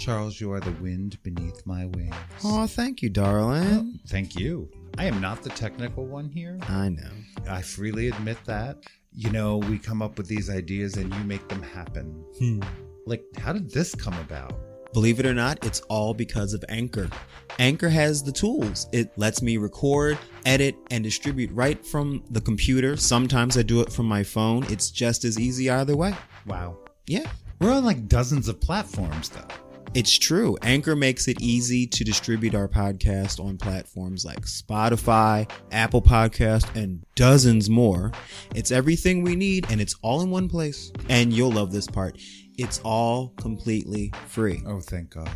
Charles, you are the wind beneath my wings. Oh, thank you, darling. Thank you. I am not the technical one here. I know. I freely admit that. You know, we come up with these ideas and you make them happen. Like, how did this come about? Believe it or not, it's all because of Anchor. Anchor has the tools. It lets me record, edit, and distribute right from the computer. Sometimes I do it from my phone. It's just as easy either way. Wow. Yeah. We're on like dozens of platforms, though. It's true. Anchor makes it easy to distribute our podcast on platforms like Spotify, Apple Podcast, and dozens more. It's everything we need, and it's all in one place. And you'll love this part. It's all completely free. Oh, thank God.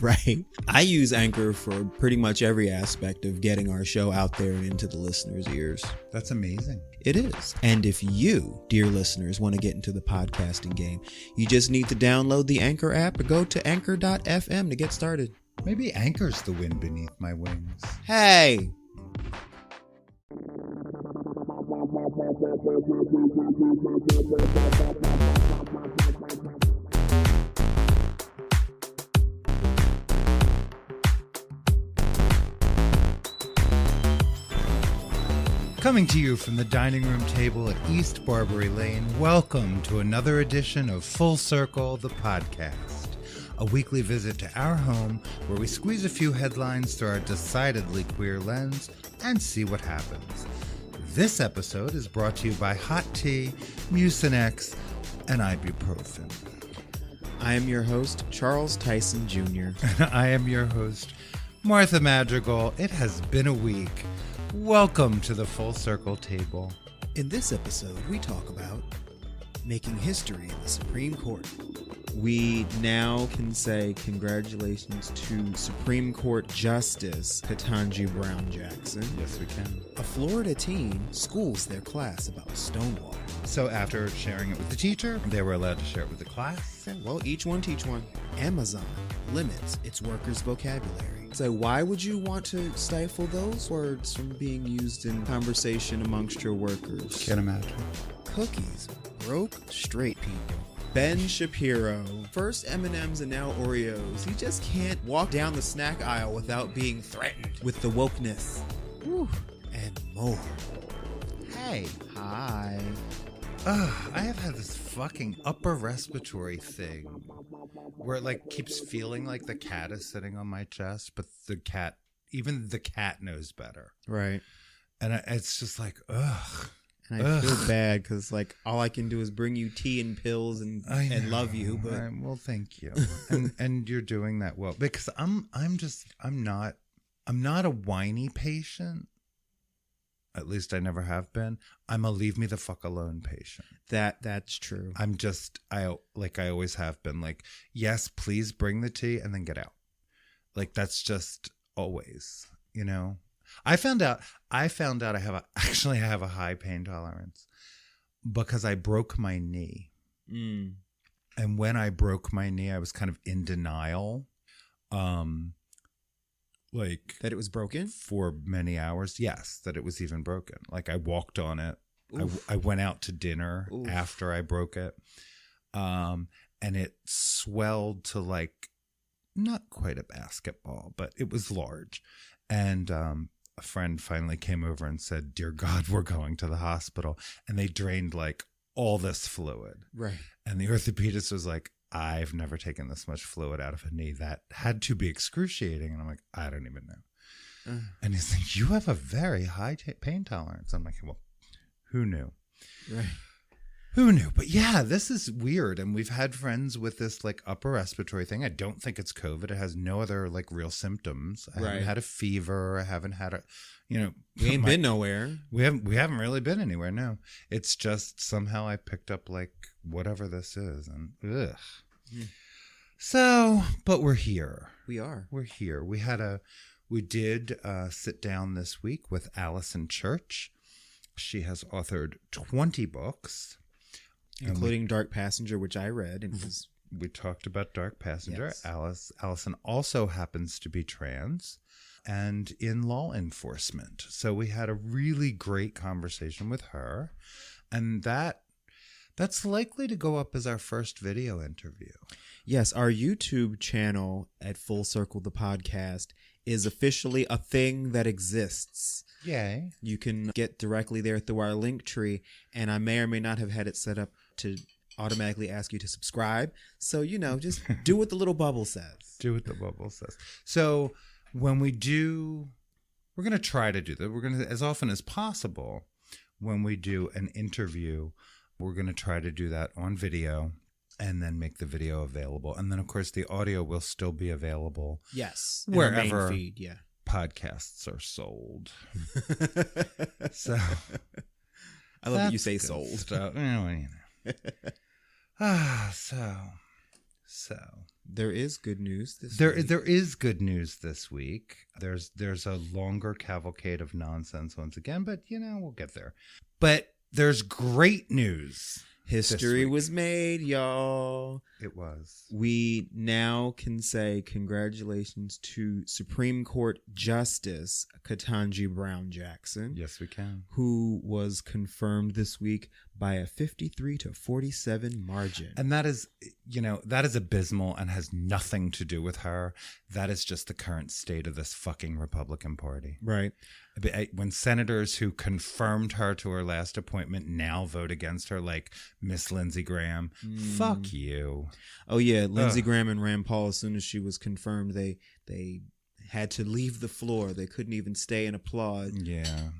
Right. I use Anchor for pretty much every aspect of getting our show out there and into the listeners' ears. That's amazing. It is. And if you, dear listeners, want to get into the podcasting game, you just need to download the Anchor app or go to anchor.fm to get started. Maybe Anchor's the wind beneath my wings. Hey! Coming to you from the dining room table at East Barbary Lane, welcome to another edition of Full Circle, the podcast. A weekly visit to our home where we squeeze a few headlines through our decidedly queer lens and see what happens. This episode is brought to you by hot tea, Mucinex, and ibuprofen. I am your host, Charles Tyson Jr. And I am your host, Martha Madrigal. It has been a week. Welcome to the Full Circle table. In this episode, we talk about making history in the Supreme Court. We now can say congratulations to Supreme Court Justice Ketanji Brown Jackson. Yes, we can. A Florida teen schools their class about Stonewall. So after sharing it with the teacher, they were allowed to share it with the class. Yeah, well, each one teach one. Amazon limits its workers' vocabulary. So why would you want to stifle those words from being used in conversation amongst your workers? Can't imagine. Cookies broke straight people. Ben Shapiro. First M&Ms and now Oreos. He just can't walk down the snack aisle without being threatened with the wokeness. Whew. And more. Hey. Hi. I have had this fucking upper respiratory thing where it like keeps feeling like the cat is sitting on my chest, but even the cat knows better. Right. And it's just like, ugh. And I feel bad because like all I can do is bring you tea and pills and love you. But well, thank you. and you're doing that well because I'm not a whiny patient. At least I never have been. I'm a leave me the fuck alone patient. That's true. I always have been like, yes, please bring the tea and then get out. Like that's just always, you know. I found out I have a high pain tolerance because I broke my knee. And when I broke my knee, I was kind of in denial. Like that it was broken for many hours. Yes, that it was even broken. Like I walked on it. I went out to dinner after I broke it. And it swelled to like not quite a basketball, but it was large. And a friend finally came over and said, "Dear God, we're going to the hospital." And they drained like all this fluid. Right. And the orthopedist was like, "I've never taken this much fluid out of a knee. That had to be excruciating." And I'm like, "I don't even know." And he's like, "You have a very high pain tolerance." I'm like, "Well, who knew?" Right. Who knew? But yeah, this is weird. And we've had friends with this like upper respiratory thing. I don't think it's COVID. It has no other like real symptoms. I haven't had a fever. I haven't had a, you know. We ain't been nowhere. We haven't really been anywhere. No, it's just somehow I picked up like whatever this is. And ugh. So, but we're here. We are. We're here. We did sit down this week with Allison Church. She has authored 20 books. Including Dark Passenger, which I read. And we talked about Dark Passenger. Yes. Allison also happens to be trans and in law enforcement. So we had a really great conversation with her. And that's likely to go up as our first video interview. Yes, our YouTube channel at Full Circle the Podcast is officially a thing that exists. Yay. You can get directly there through our link tree, and I may or may not have had it set up to automatically ask you to subscribe. So, just do what the little bubble says. Do what the bubble says. So when we're going to try to do that. We're going to, as often as possible, when we do an interview, we're going to try to do that on video and then make the video available. And then, of course, the audio will still be available. Yes. Wherever main feed, yeah. podcasts are sold. So I love that you say sold. Stuff. So there is good news this week. week. There is good news this week. There's a longer cavalcade of nonsense once again, but we'll get there. But there's great news. History was made, y'all. It was. We now can say congratulations to Supreme Court Justice Ketanji Brown Jackson. Yes, we can. Who was confirmed this week by a 53-47 margin. And that is abysmal and has nothing to do with her. That is just the current state of this fucking Republican Party. Right. When senators who confirmed her to her last appointment now vote against her, like Miss Lindsey Graham, fuck you. Oh, yeah. Lindsey Graham and Rand Paul, as soon as she was confirmed, they had to leave the floor. They couldn't even stay and applaud. Yeah.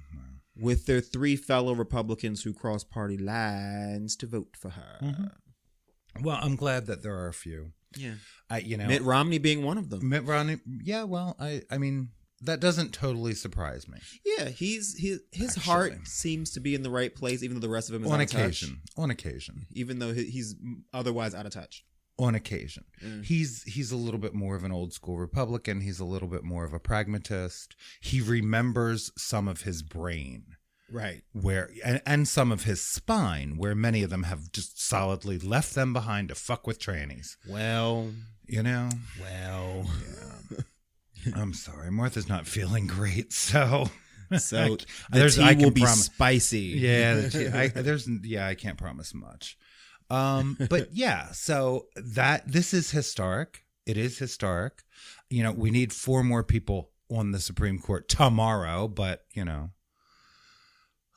With their 3 fellow Republicans who crossed party lines to vote for her. Mm-hmm. Well, I'm glad that there are a few. Yeah. Mitt Romney being one of them. Mitt Romney. Yeah. Well, I mean, that doesn't totally surprise me. Yeah. His heart seems to be in the right place, even though the rest of him is out of touch. On occasion. Even though he's otherwise out of touch. On occasion. He's a little bit more of an old school Republican. He's a little bit more of a pragmatist. He remembers some of his brain. Right. And some of his spine, where many of them have just solidly left them behind to fuck with trannies. Well. Yeah. I'm sorry. Martha's not feeling great, so the tea will be spicy. Yeah. I can't promise much. But yeah, so this is historic. It is historic. We need 4 more people on the Supreme Court tomorrow, but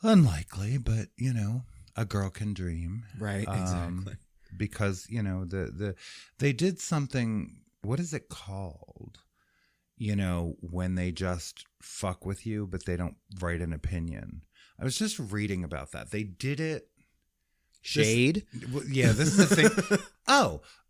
unlikely, but a girl can dream. Right, exactly. Because, they did something, what is it called? When they just fuck with you, but they don't write an opinion. I was just reading about that. They did it. Shade? This is the thing.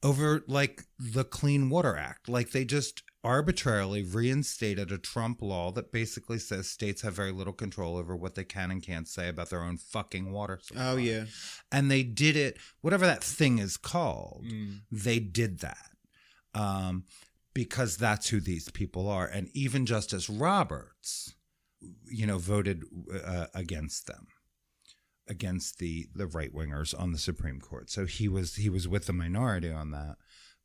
Over like the Clean Water Act. Like they just arbitrarily reinstated a Trump law that basically says states have very little control over what they can and can't say about their own fucking water supply. Oh, yeah. And they did it, whatever that thing is called, they did that. Because that's who these people are. And even Justice Roberts, voted against them. Against the right wingers on the Supreme Court. So he was with the minority on that,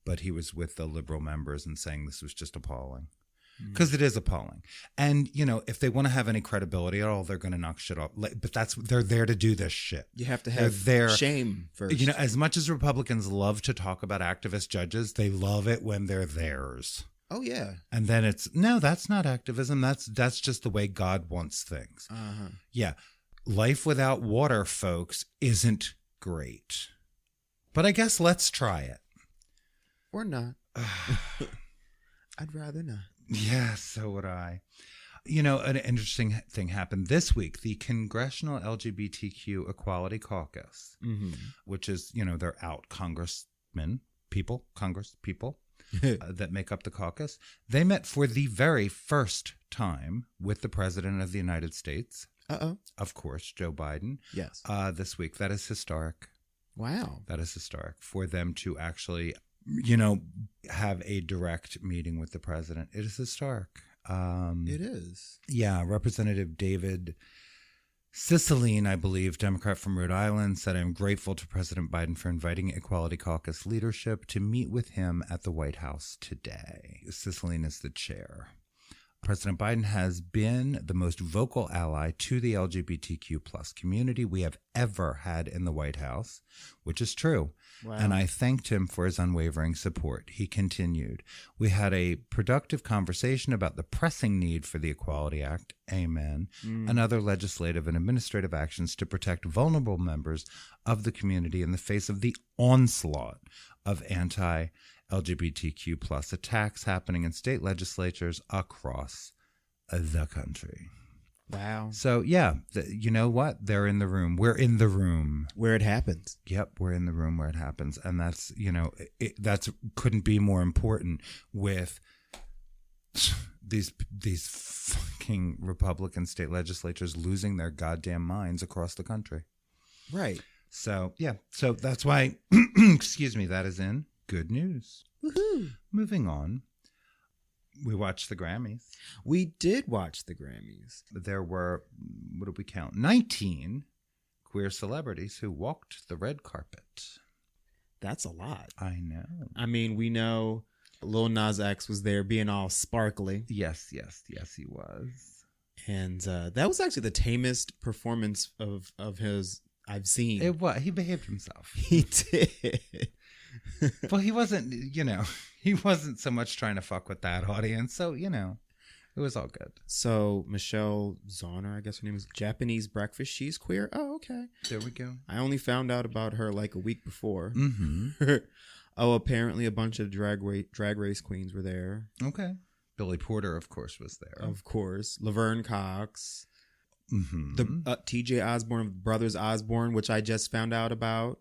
but he was with the liberal members and saying this was just appalling. Because it is appalling. And, if they want to have any credibility at all, they're going to knock shit off. But they're there to do this shit. You have to have shame first. As much as Republicans love to talk about activist judges, they love it when they're theirs. Oh, yeah. And then no, that's not activism. That's just the way God wants things. Uh-huh. Yeah. Life without water, folks, isn't great. But I guess let's try it. Or not. I'd rather not. Yeah, so would I. An interesting thing happened this week. The Congressional LGBTQ Equality Caucus, which is, they're out Congress people that make up the caucus. They met for the very first time with the President of the United States. Of course, Joe Biden. Yes. This week. That is historic. Wow. That is historic for them to actually, have a direct meeting with the president. It is historic. It is. Yeah. Representative David Cicilline, I believe, Democrat from Rhode Island, said, "I'm grateful to President Biden for inviting Equality Caucus leadership to meet with him at the White House today." Cicilline is the chair. President Biden has been the most vocal ally to the LGBTQ plus community we have ever had in the White House, which is true. Wow. And I thanked him for his unwavering support. He continued, "We had a productive conversation about the pressing need for the Equality Act, amen, and other legislative and administrative actions to protect vulnerable members of the community in the face of the onslaught of anti-LGBTQ plus attacks happening in state legislatures across the country." Wow. So, yeah, you know what? They're in the room. We're in the room. Where it happens. Yep, we're in the room where it happens. And that's, that's couldn't be more important with these fucking Republican state legislatures losing their goddamn minds across the country. Right. So, yeah. So that's why, excuse me, that is in good news. Woohoo. Moving on. We watched the Grammys. We did watch the Grammys. There were, what did we count? 19 queer celebrities who walked the red carpet. That's a lot. I know. I mean, we know Lil Nas X was there being all sparkly. Yes, he was. And that was actually the tamest performance of his I've seen. It was. He behaved himself. He did. Well, he wasn't, he wasn't so much trying to fuck with that audience. So, it was all good. So Michelle Zauner, I guess her name is, Japanese breakfast. She's queer. Oh, okay. There we go. I only found out about her like a week before. Mm-hmm. Oh, apparently a bunch of drag race queens were there. Okay. Billy Porter, of course, was there. Of course. Laverne Cox. Mm-hmm. The TJ Osborne, Brothers Osborne, which I just found out about.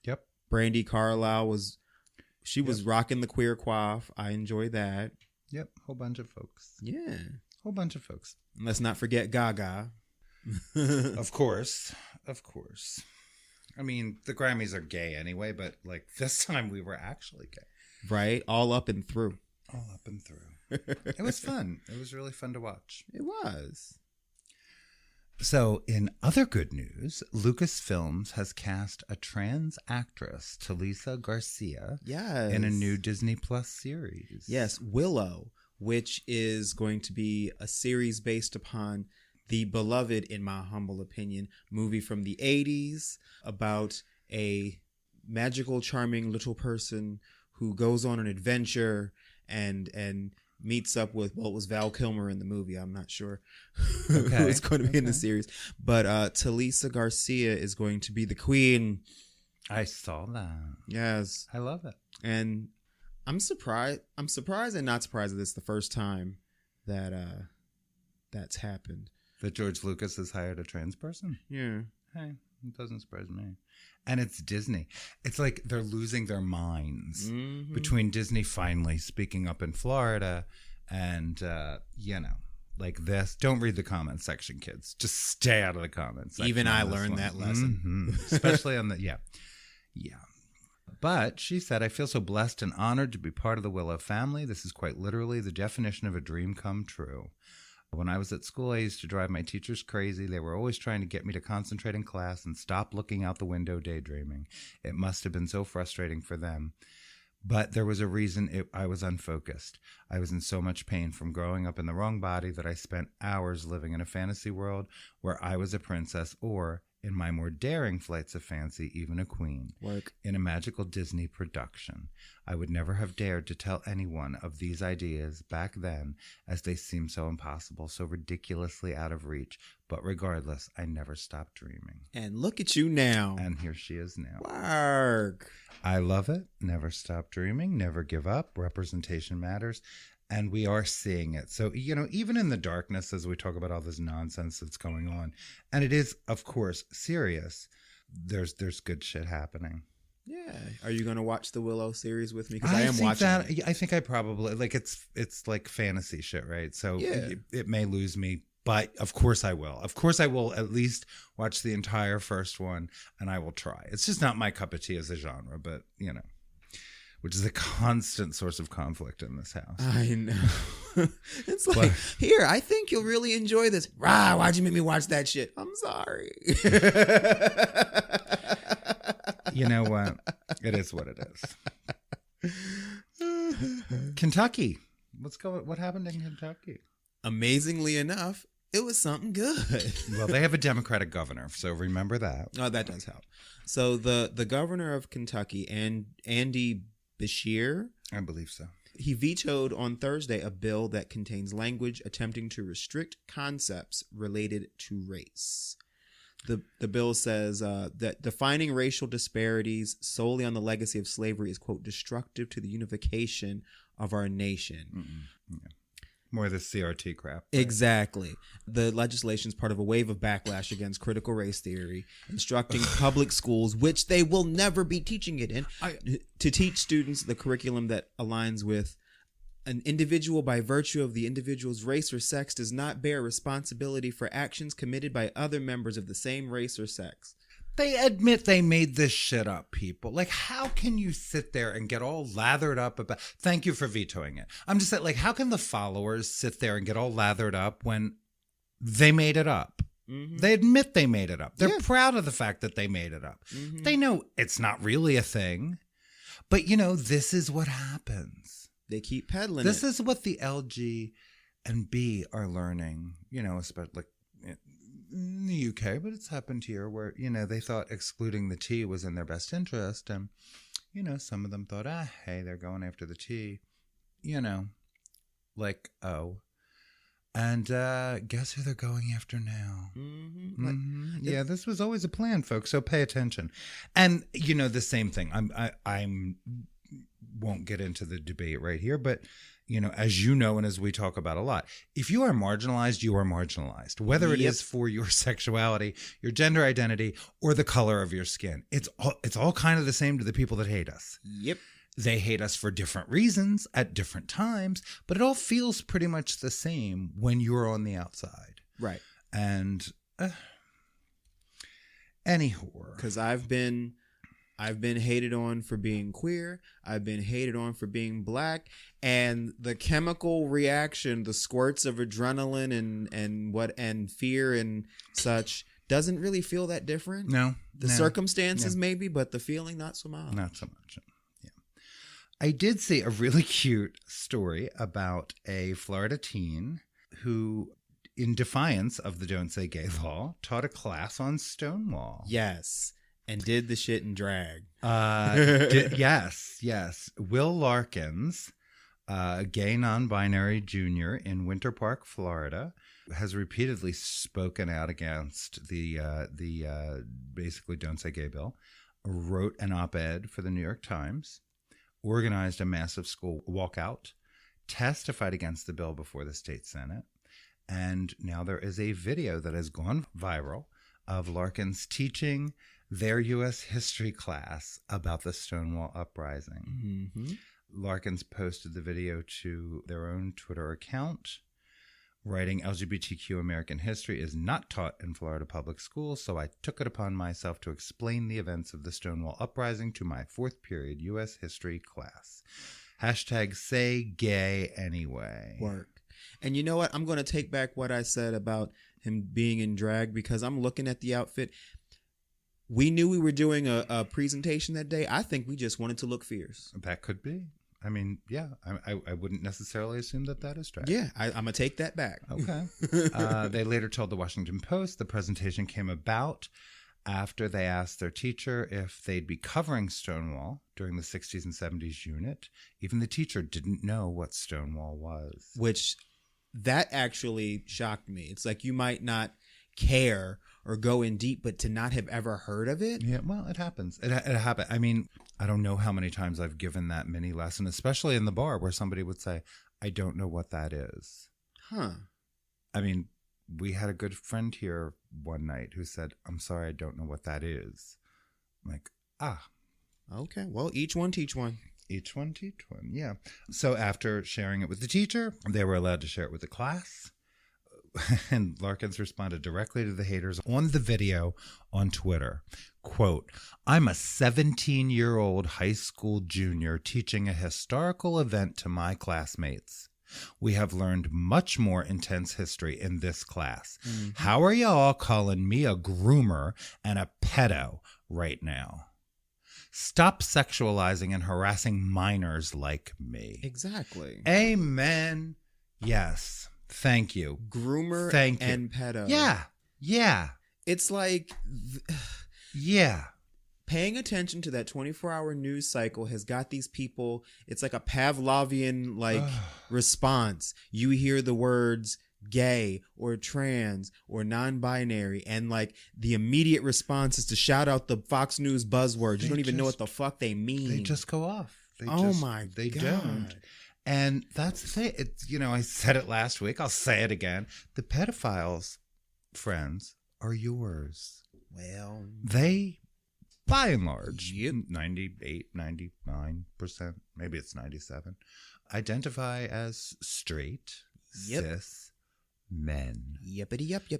Yep. Brandy Carlisle was rocking the queer coif. I enjoyed that. Yep. Whole bunch of folks. Yeah. Whole bunch of folks. And let's not forget Gaga. Of course. I mean, the Grammys are gay anyway, but like this time we were actually gay. Right? All up and through. It was fun. It was really fun to watch. It was. So, in other good news, Lucasfilms has cast a trans actress, Talisa Garcia, in a new Disney Plus series. Yes, Willow, which is going to be a series based upon the beloved, in my humble opinion, movie from the 80s about a magical, charming little person who goes on an adventure and meets up with, well, it was Val Kilmer in the movie. I'm not sure who's going to be in the series. But Talisa Garcia is going to be the queen. I saw that. Yes. I love it. And I'm surprised and not surprised that this is the first time that that's happened. That George Lucas has hired a trans person? Yeah. Hey, it doesn't surprise me. And it's Disney. It's like they're losing their minds between Disney finally speaking up in Florida and, like this. Don't read the comment section, kids. Just stay out of the comments section. Even I learned that lesson. Mm-hmm. Especially on the, yeah. But she said, "I feel so blessed and honored to be part of the Willow family. This is quite literally the definition of a dream come true. When I was at school, I used to drive my teachers crazy. They were always trying to get me to concentrate in class and stop looking out the window daydreaming. It must have been so frustrating for them. But there was a reason I was unfocused. I was in so much pain from growing up in the wrong body that I spent hours living in a fantasy world where I was a princess or, in my more daring flights of fancy, even a queen. Work. In a magical Disney production. I would never have dared to tell anyone of these ideas back then, as they seemed so impossible, so ridiculously out of reach. But regardless, I never stopped dreaming." And look at you now. And here she is now. Work. I love it. Never stop dreaming. Never give up. Representation matters. And we are seeing it. So, even in the darkness, as we talk about all this nonsense that's going on, and it is, of course, serious, there's good shit happening. Yeah. Are you going to watch the Willow series with me? Because I am watching it. I think I probably, like, it's like fantasy shit, right? So yeah. It may lose me, but of course I will. Of course I will at least watch the entire first one, and I will try. It's just not my cup of tea as a genre, but, which is a constant source of conflict in this house. I know. It's like, here, I think you'll really enjoy this. Rah, why'd you make me watch that shit? I'm sorry. You know what? It is what it is. Kentucky. What happened in Kentucky? amazingly enough, it was something good. Well, they have a Democratic governor, so remember that. Oh, that does help. So the governor of Kentucky, Andy Beshear, I believe so. he vetoed on Thursday a bill that contains language attempting to restrict concepts related to race. The bill says that defining racial disparities solely on the legacy of slavery is, quote, destructive to the unification of our nation. Yeah. More of the CRT crap. Right? Exactly. The legislation is part of a wave of backlash against critical race theory, instructing public schools, which they will never be teaching it in, to teach students the curriculum that aligns with an individual by virtue of the individual's race or sex does not bear responsibility for actions committed by other members of the same race or sex. They admit they made this shit up, people. Like, how can you sit there and get all lathered up about... Thank you for vetoing it. I'm just saying, like, how can the followers sit there and get all lathered up when they made it up? Mm-hmm. They admit they made it up. They're proud of the fact that they made it up. Mm-hmm. They know it's not really a thing. But, you know, this is what happens. They keep peddling This is what the LG and B are learning, you know, especially like in the UK, but it's happened here where, you know, they thought excluding the T was in their best interest. And, you know, some of them thought, hey, they're going after the T, you know, like, oh. And guess who they're going after now? Mm-hmm. Mm-hmm. Yeah, this was always a plan, folks. So pay attention. And, you know, the same thing. I'm won't get into the debate right here, but you know, as you know, and as we talk about a lot, if you are marginalized, you are marginalized, whether it is for your sexuality, your gender identity, or the color of your skin. It's all kind of the same to the people that hate us. Yep. They hate us for different reasons at different times, but it all feels pretty much the same when you're on the outside. Right. And anyhow, because I've been hated on for being queer. I've been hated on for being black. And the chemical reaction, the squirts of adrenaline and fear and such doesn't really feel that different. No. The circumstances maybe, but the feeling not so much. Not so much. Yeah. I did see a really cute story about a Florida teen who, in defiance of the Don't Say Gay law, taught a class on Stonewall. Yes. And did the shit in drag. Yes. Will Larkins, a gay non-binary junior in Winter Park, Florida, has repeatedly spoken out against the basically Don't Say Gay bill, wrote an op-ed for the New York Times, organized a massive school walkout, testified against the bill before the state Senate, and now there is a video that has gone viral of Larkins teaching their U.S. history class about the Stonewall Uprising. Mm-hmm. Larkins posted the video to their own Twitter account, writing, LGBTQ American history is not taught in Florida public schools, so I took it upon myself to explain the events of the Stonewall Uprising to my fourth period U.S. history class. Hashtag say gay anyway. Work. And you know what? I'm going to take back what I said about him being in drag because I'm looking at the outfit. We knew we were doing a presentation that day. I think we just wanted to look fierce. That could be. I mean, yeah, I wouldn't necessarily assume that is drag. Yeah, I'm going to take that back. Okay. They later told the Washington Post the presentation came about after they asked their teacher if they'd be covering Stonewall during the 60s and 70s unit. Even the teacher didn't know what Stonewall was. Which, that actually shocked me. It's like you might not care or go in deep, but to not have ever heard of it? Yeah, well, it happens. It happened. I mean, I don't know how many times I've given that mini lesson, especially in the bar where somebody would say, I don't know what that is. Huh. I mean, we had a good friend here one night who said, I'm sorry, I don't know what that is. I'm like, okay. Well, each one teach one. Each one teach one, yeah. So after sharing it with the teacher, they were allowed to share it with the class. And Larkins responded directly to the haters on the video on Twitter. Quote, I'm a 17-year-old high school junior teaching a historical event to my classmates. We have learned much more intense history in this class. Mm-hmm. How are y'all calling me a groomer and a pedo right now? Stop sexualizing and harassing minors like me. Exactly. Amen. Yes. Thank you. Groomer Thank you. and pedo. Yeah. Yeah. It's like... Yeah. Paying attention to that 24-hour news cycle has got these people, it's like a Pavlovian response. You hear the words gay or trans or non-binary, and like the immediate response is to shout out the Fox News buzzwords. You don't even know what the fuck they mean. They just go off. They God. don't. And that's the thing. It's, I said it last week. I'll say it again. The pedophiles, friends, are yours. Well, they, by and large, 98, 99%, maybe it's 97, identify as straight, cis men. Yep.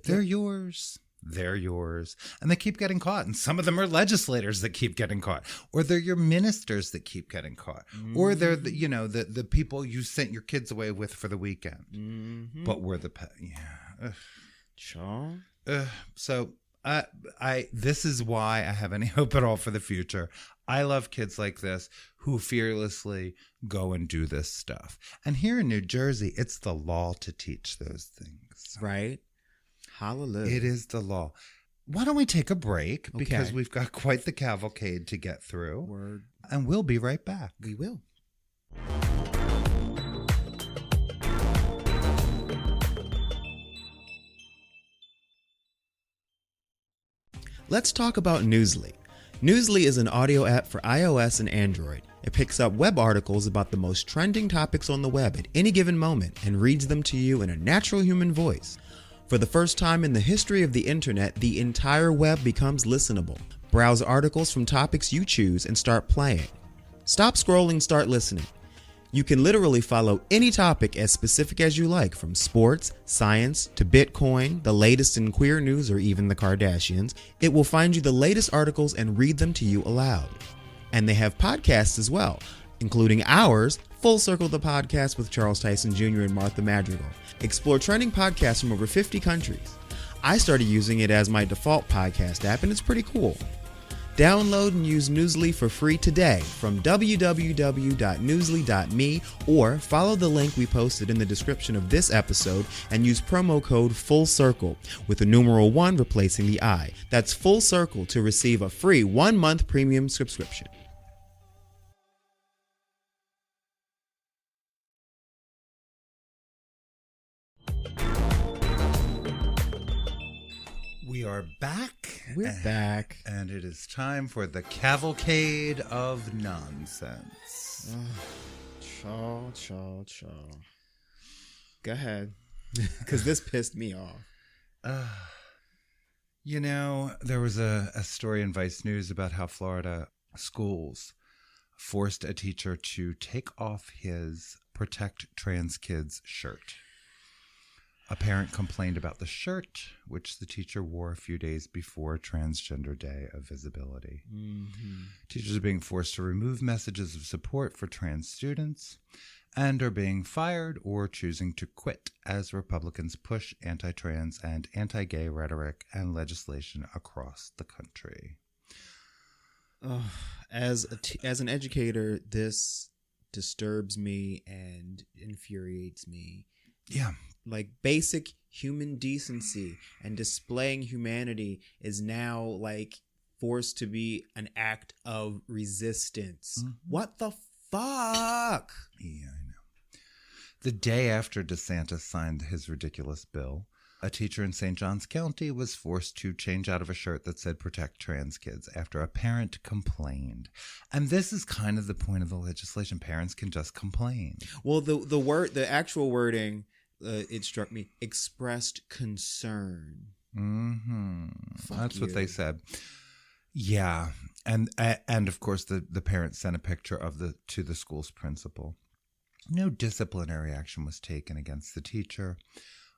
They're yours. They're yours. And they keep getting caught. And some of them are legislators that keep getting caught. Or they're your ministers that keep getting caught. Or they're the people you sent your kids away with for the weekend. Mm-hmm. But we're the Sure. So this is why I have any hope at all for the future. I love kids like this who fearlessly go and do this stuff. And here in New Jersey, it's the law to teach those things. Right. Hallelujah. It is the law. Why don't we take a break? Because we've got quite the cavalcade to get through. Word. And we'll be right back. We will. Let's talk about Newsly. Newsly is an audio app for iOS and Android. It picks up web articles about the most trending topics on the web at any given moment and reads them to you in a natural human voice. For the first time in the history of the internet, the entire web becomes listenable. Browse articles from topics you choose and start playing. Stop scrolling, start listening. You can literally follow any topic as specific as you like, from sports, science, to Bitcoin, the latest in queer news, or even the Kardashians. It will find you the latest articles and read them to you aloud. And they have podcasts as well, including ours, Full Circle the Podcast with Charles Tyson Jr. and Martha Madrigal. Explore trending podcasts from over 50 countries. I started using it as my default podcast app, and it's pretty cool. Download and use Newsly for free today from www.newsly.me, or follow the link we posted in the description of this episode and use promo code FULLCIRCLE with the numeral 1 replacing the I. That's Full Circle to receive a free 1-month premium subscription. We are back. We're back. And it is time for the cavalcade of nonsense. Chaw. Go ahead. Because this pissed me off. There was a story in Vice News about how Florida schools forced a teacher to take off his Protect Trans Kids shirt. A parent complained about the shirt, which the teacher wore a few days before Transgender Day of Visibility. Mm-hmm. Teachers are being forced to remove messages of support for trans students and are being fired or choosing to quit as Republicans push anti-trans and anti-gay rhetoric and legislation across the country. As an educator, this disturbs me and infuriates me. Yeah. Like, basic human decency and displaying humanity is now like forced to be an act of resistance. Mm-hmm. What the fuck? Yeah, I know. The day after DeSantis signed his ridiculous bill, a teacher in St. Johns County was forced to change out of a shirt that said Protect Trans Kids after a parent complained. And this is kind of the point of the legislation. Parents can just complain. Well, the actual wording, it struck me, expressed concern. Mm-hmm. That's what they said. Yeah. And of course the parents sent a picture to the school's principal. No disciplinary action was taken against the teacher,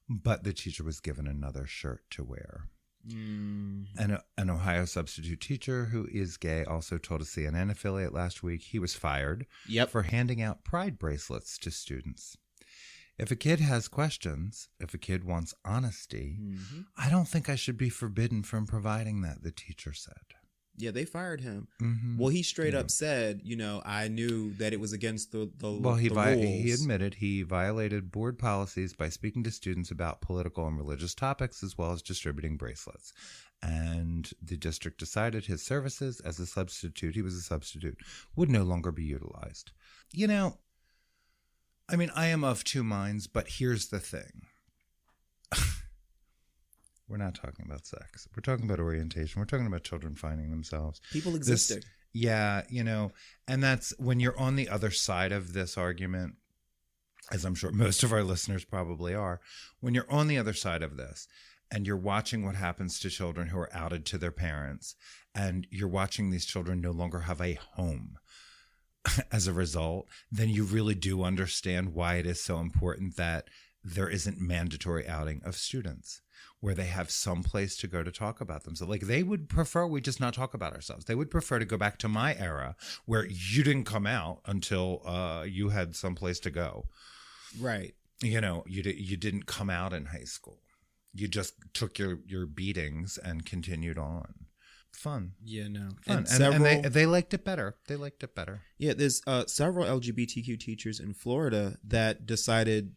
but the teacher was given another shirt to wear. Mm. An Ohio substitute teacher who is gay also told a CNN affiliate last week he was fired for handing out pride bracelets to students. If a kid has questions, if a kid wants honesty, I don't think I should be forbidden from providing that, the teacher said. Yeah, they fired him. Mm-hmm. Well, he straight up said, I knew that it was against the Well, he rules. admitted he violated board policies by speaking to students about political and religious topics, as well as distributing bracelets. And the district decided his services as a substitute, he was a substitute, would no longer be utilized. I am of two minds, but here's the thing. We're not talking about sex. We're talking about orientation. We're talking about children finding themselves. People existing. And that's when you're on the other side of this argument, as I'm sure most of our listeners probably are, when you're on the other side of this and you're watching what happens to children who are outed to their parents, and you're watching these children no longer have a home as a result, then you really do understand why it is so important that there isn't mandatory outing of students, where they have some place to go to talk about themselves. Like, they would prefer we just not talk about ourselves. They would prefer to go back to my era where you didn't come out until you had some place to go. Right. You didn't come out in high school. You just took your beatings and continued on. Fun. Yeah, no. Fun. And they liked it better. They liked it better. Yeah, there's several LGBTQ teachers in Florida that decided,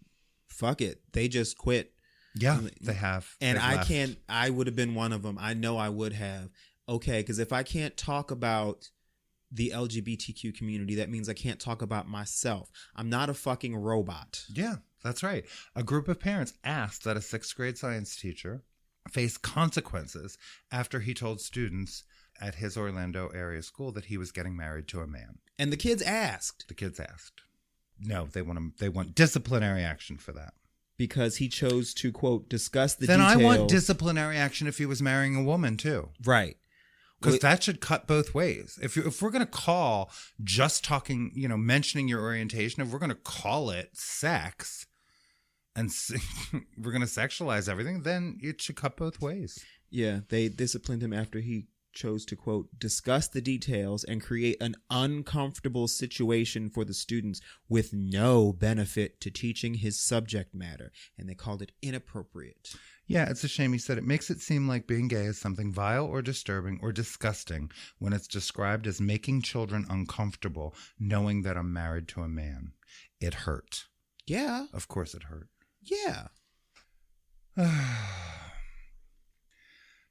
fuck it. They just quit. Yeah, they have. And I would have been one of them. I know I would have. Okay, because if I can't talk about the LGBTQ community, that means I can't talk about myself. I'm not a fucking robot. Yeah, that's right. A group of parents asked that a 6th grade science teacher face consequences after he told students at his Orlando area school that he was getting married to a man. And the kids asked. No, they want disciplinary action for that. Because he chose to, quote, discuss the then details. I want disciplinary action if he was marrying a woman, too. Right. Because that should cut both ways. If we're going to call just talking, mentioning your orientation, if we're going to call it sex and we're going to sexualize everything, then it should cut both ways. Yeah, they disciplined him after he chose to, quote, discuss the details and create an uncomfortable situation for the students with no benefit to teaching his subject matter. And they called it inappropriate. Yeah, it's a shame. He said it makes it seem like being gay is something vile or disturbing or disgusting when it's described as making children uncomfortable knowing that I'm married to a man. It hurt. Yeah. Of course it hurt. Yeah.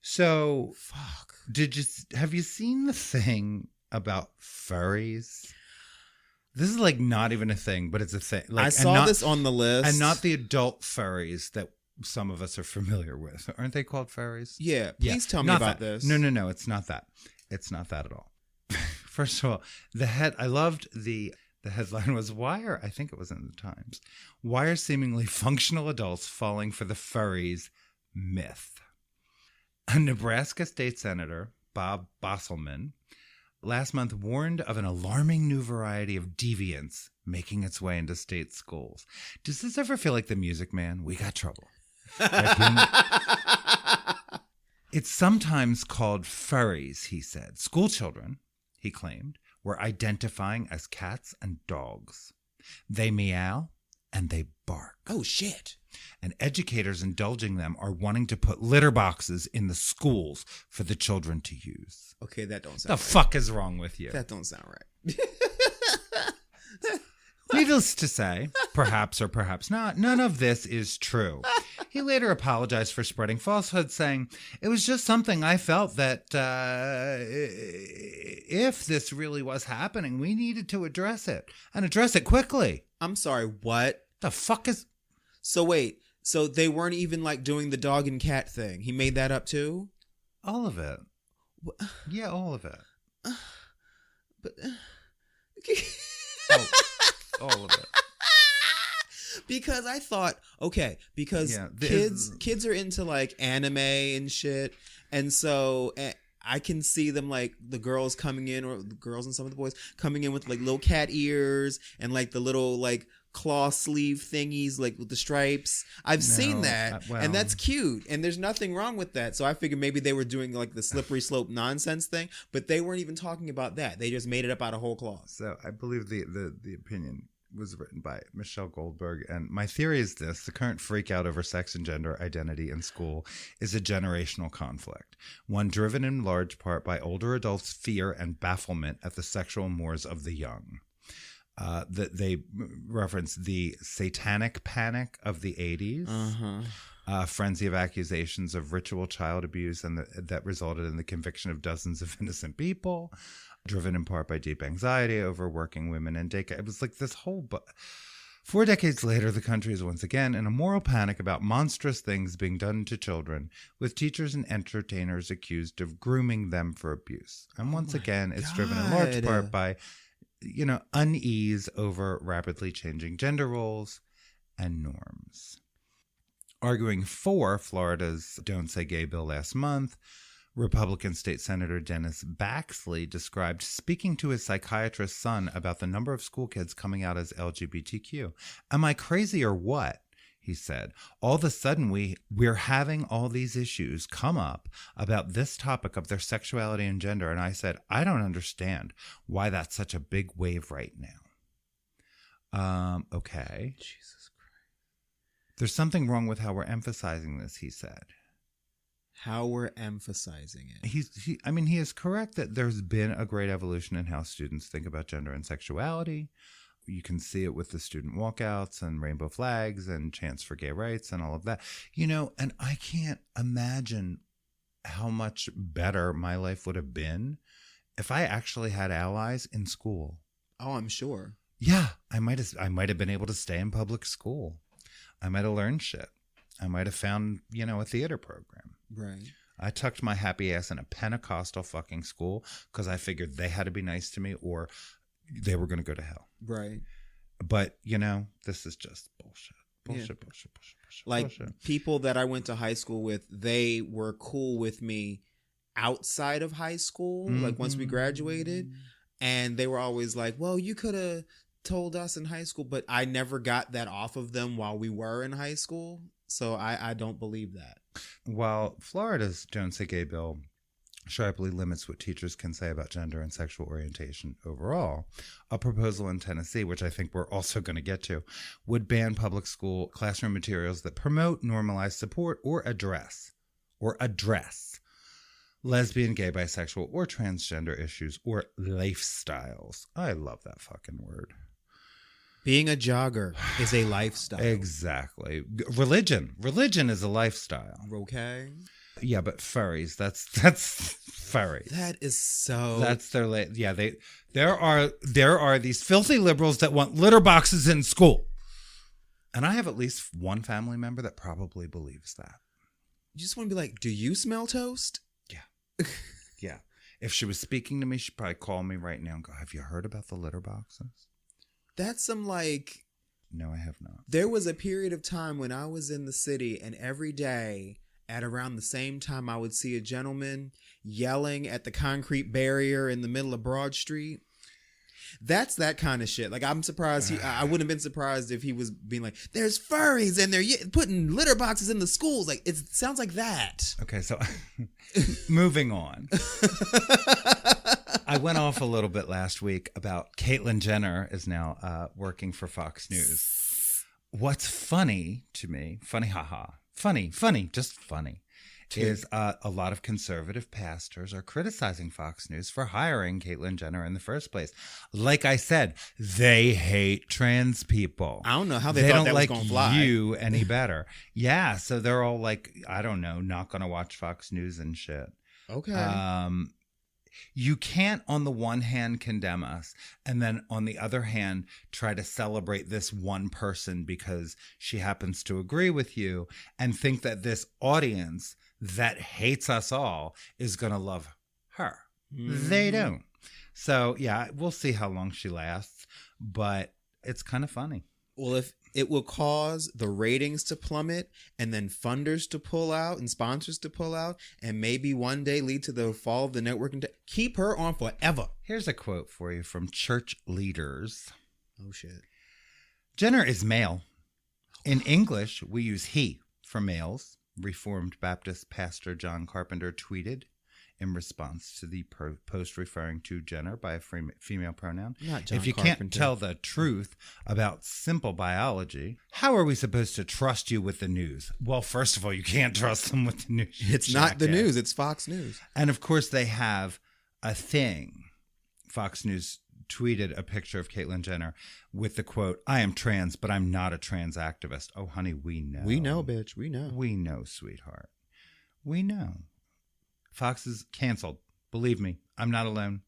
So, fuck. Have you seen the thing about furries? This is like not even a thing, but it's a thing. Like, I saw this on the list. And not the adult furries that some of us are familiar with. Aren't they called furries? Yeah. Please tell me about this. No. It's not that. It's not that at all. First of all, I loved the headline was I think it was in the Times. Why are seemingly functional adults falling for the furries myth? A Nebraska state senator, Bob Bosselman, last month warned of an alarming new variety of deviance making its way into state schools. Does this ever feel like the Music Man? We got trouble. It's sometimes called furries, he said. School children, he claimed, were identifying as cats and dogs. They meow and they bark. Oh, shit. And educators indulging them are wanting to put litter boxes in the schools for the children to use. Okay, that don't sound right. The fuck is wrong with you? That don't sound right. Needless to say, perhaps or perhaps not, none of this is true. He later apologized for spreading falsehoods, saying, it was just something I felt that if this really was happening, we needed to address it and address it quickly. I'm sorry, what? The fuck is... So wait, so they weren't even like doing the dog and cat thing. He made that up too? All of it. Yeah, all of it. All of it. Because I thought, okay, because kids are into like anime and shit, and so I can see them like the girls coming in, or the girls and some of the boys coming in with like little cat ears and like the little like claw sleeve thingies like with the stripes. I've seen that, and that's cute, and there's nothing wrong with that. So I figured maybe they were doing like the slippery slope nonsense thing, but they weren't even talking about that. They just made it up out of whole cloth. So I believe the opinion was written by Michelle Goldberg. And my theory is this: the current freak out over sex and gender identity in school is a generational conflict, one driven in large part by older adults' fear and bafflement at the sexual mores of the young. That they reference the satanic panic of the 80s, frenzy of accusations of ritual child abuse, and that resulted in the conviction of dozens of innocent people, driven in part by deep anxiety over working women and daycare. It was like this whole... 4 decades later, the country is once again in a moral panic about monstrous things being done to children, with teachers and entertainers accused of grooming them for abuse. And once again, it's driven in large part by... unease over rapidly changing gender roles and norms. Arguing for Florida's Don't Say Gay bill last month, Republican State Senator Dennis Baxley described speaking to his psychiatrist's son about the number of school kids coming out as LGBTQ. Am I crazy or what? He said. All of a sudden, we're having all these issues come up about this topic of their sexuality and gender. And I said, I don't understand why that's such a big wave right now. Okay. Jesus Christ. There's something wrong with how we're emphasizing this, he said. How we're emphasizing it. He is correct that there's been a great evolution in how students think about gender and sexuality. You can see it with the student walkouts and rainbow flags and chants for gay rights and all of that. And I can't imagine how much better my life would have been if I actually had allies in school. Oh, I'm sure. Yeah, I might have been able to stay in public school. I might have learned shit. I might have found, a theater program. Right. I tucked my happy ass in a Pentecostal fucking school because I figured they had to be nice to me or they were going to go to hell. Right. But, this is just bullshit. Bullshit. Like, people that I went to high school with, they were cool with me outside of high school, like once we graduated. And they were always like, well, you could have told us in high school. But I never got that off of them while we were in high school. So I don't believe that. While Florida's Don't Say Gay bill sharply limits what teachers can say about gender and sexual orientation overall, a proposal in Tennessee, which I think we're also going to get to, would ban public school classroom materials that promote, normalize, support, or address lesbian, gay, bisexual, or transgender issues or lifestyles. I love that fucking word. Being a jogger is a lifestyle. Exactly. Religion is a lifestyle. Okay. Yeah, but furries, that's furries. That is so... That's their... there are these filthy liberals that want litter boxes in school. And I have at least one family member that probably believes that. You just want to be like, do you smell toast? Yeah. Yeah. If she was speaking to me, she'd probably call me right now and go, have you heard about the litter boxes? That's some like... No, I have not. There was a period of time when I was in the city and every day at around the same time I would see a gentleman yelling at the concrete barrier in the middle of Broad Street. That's that kind of shit. Like, I'm surprised I wouldn't have been surprised if he was being like, there's furries and they're putting litter boxes in the schools. Like, it sounds like that. Okay, so moving on. I went off a little bit last week about Caitlyn Jenner is now working for Fox News. What's funny to me, funny, just funny, is a lot of conservative pastors are criticizing Fox News for hiring Caitlyn Jenner in the first place. Like I said, they hate trans people. I don't know how they thought that was going to fly. You any better. Yeah, so they're all like, I don't know, not going to watch Fox News and shit. Okay. You can't, on the one hand, condemn us, and then on the other hand, try to celebrate this one person because she happens to agree with you and think that this audience that hates us all is going to love her. Mm-hmm. They don't. So, yeah, we'll see how long she lasts, but it's kind of funny. Well, if it will cause the ratings to plummet and then funders to pull out and sponsors to pull out and maybe one day lead to the fall of the network, keep her on forever. Here's a quote for you from church leaders. Oh, shit. Jenner is male. In English, we use he for males. Reformed Baptist pastor John Carpenter tweeted. in response to the post referring to Jenner by a female pronoun. Not John If you Carpenter. can't tell the truth about simple biology, how are we supposed to trust you with the news? Well, first of all, you can't trust them with the news. It's not the news. It's Fox News. And of course, they have a thing. Fox News tweeted a picture of Caitlyn Jenner with the quote, "I am trans, but I'm not a trans activist." Oh, honey, we know. We know, bitch. We know. We know, sweetheart. We know. Fox is canceled. Believe me, I'm not alone.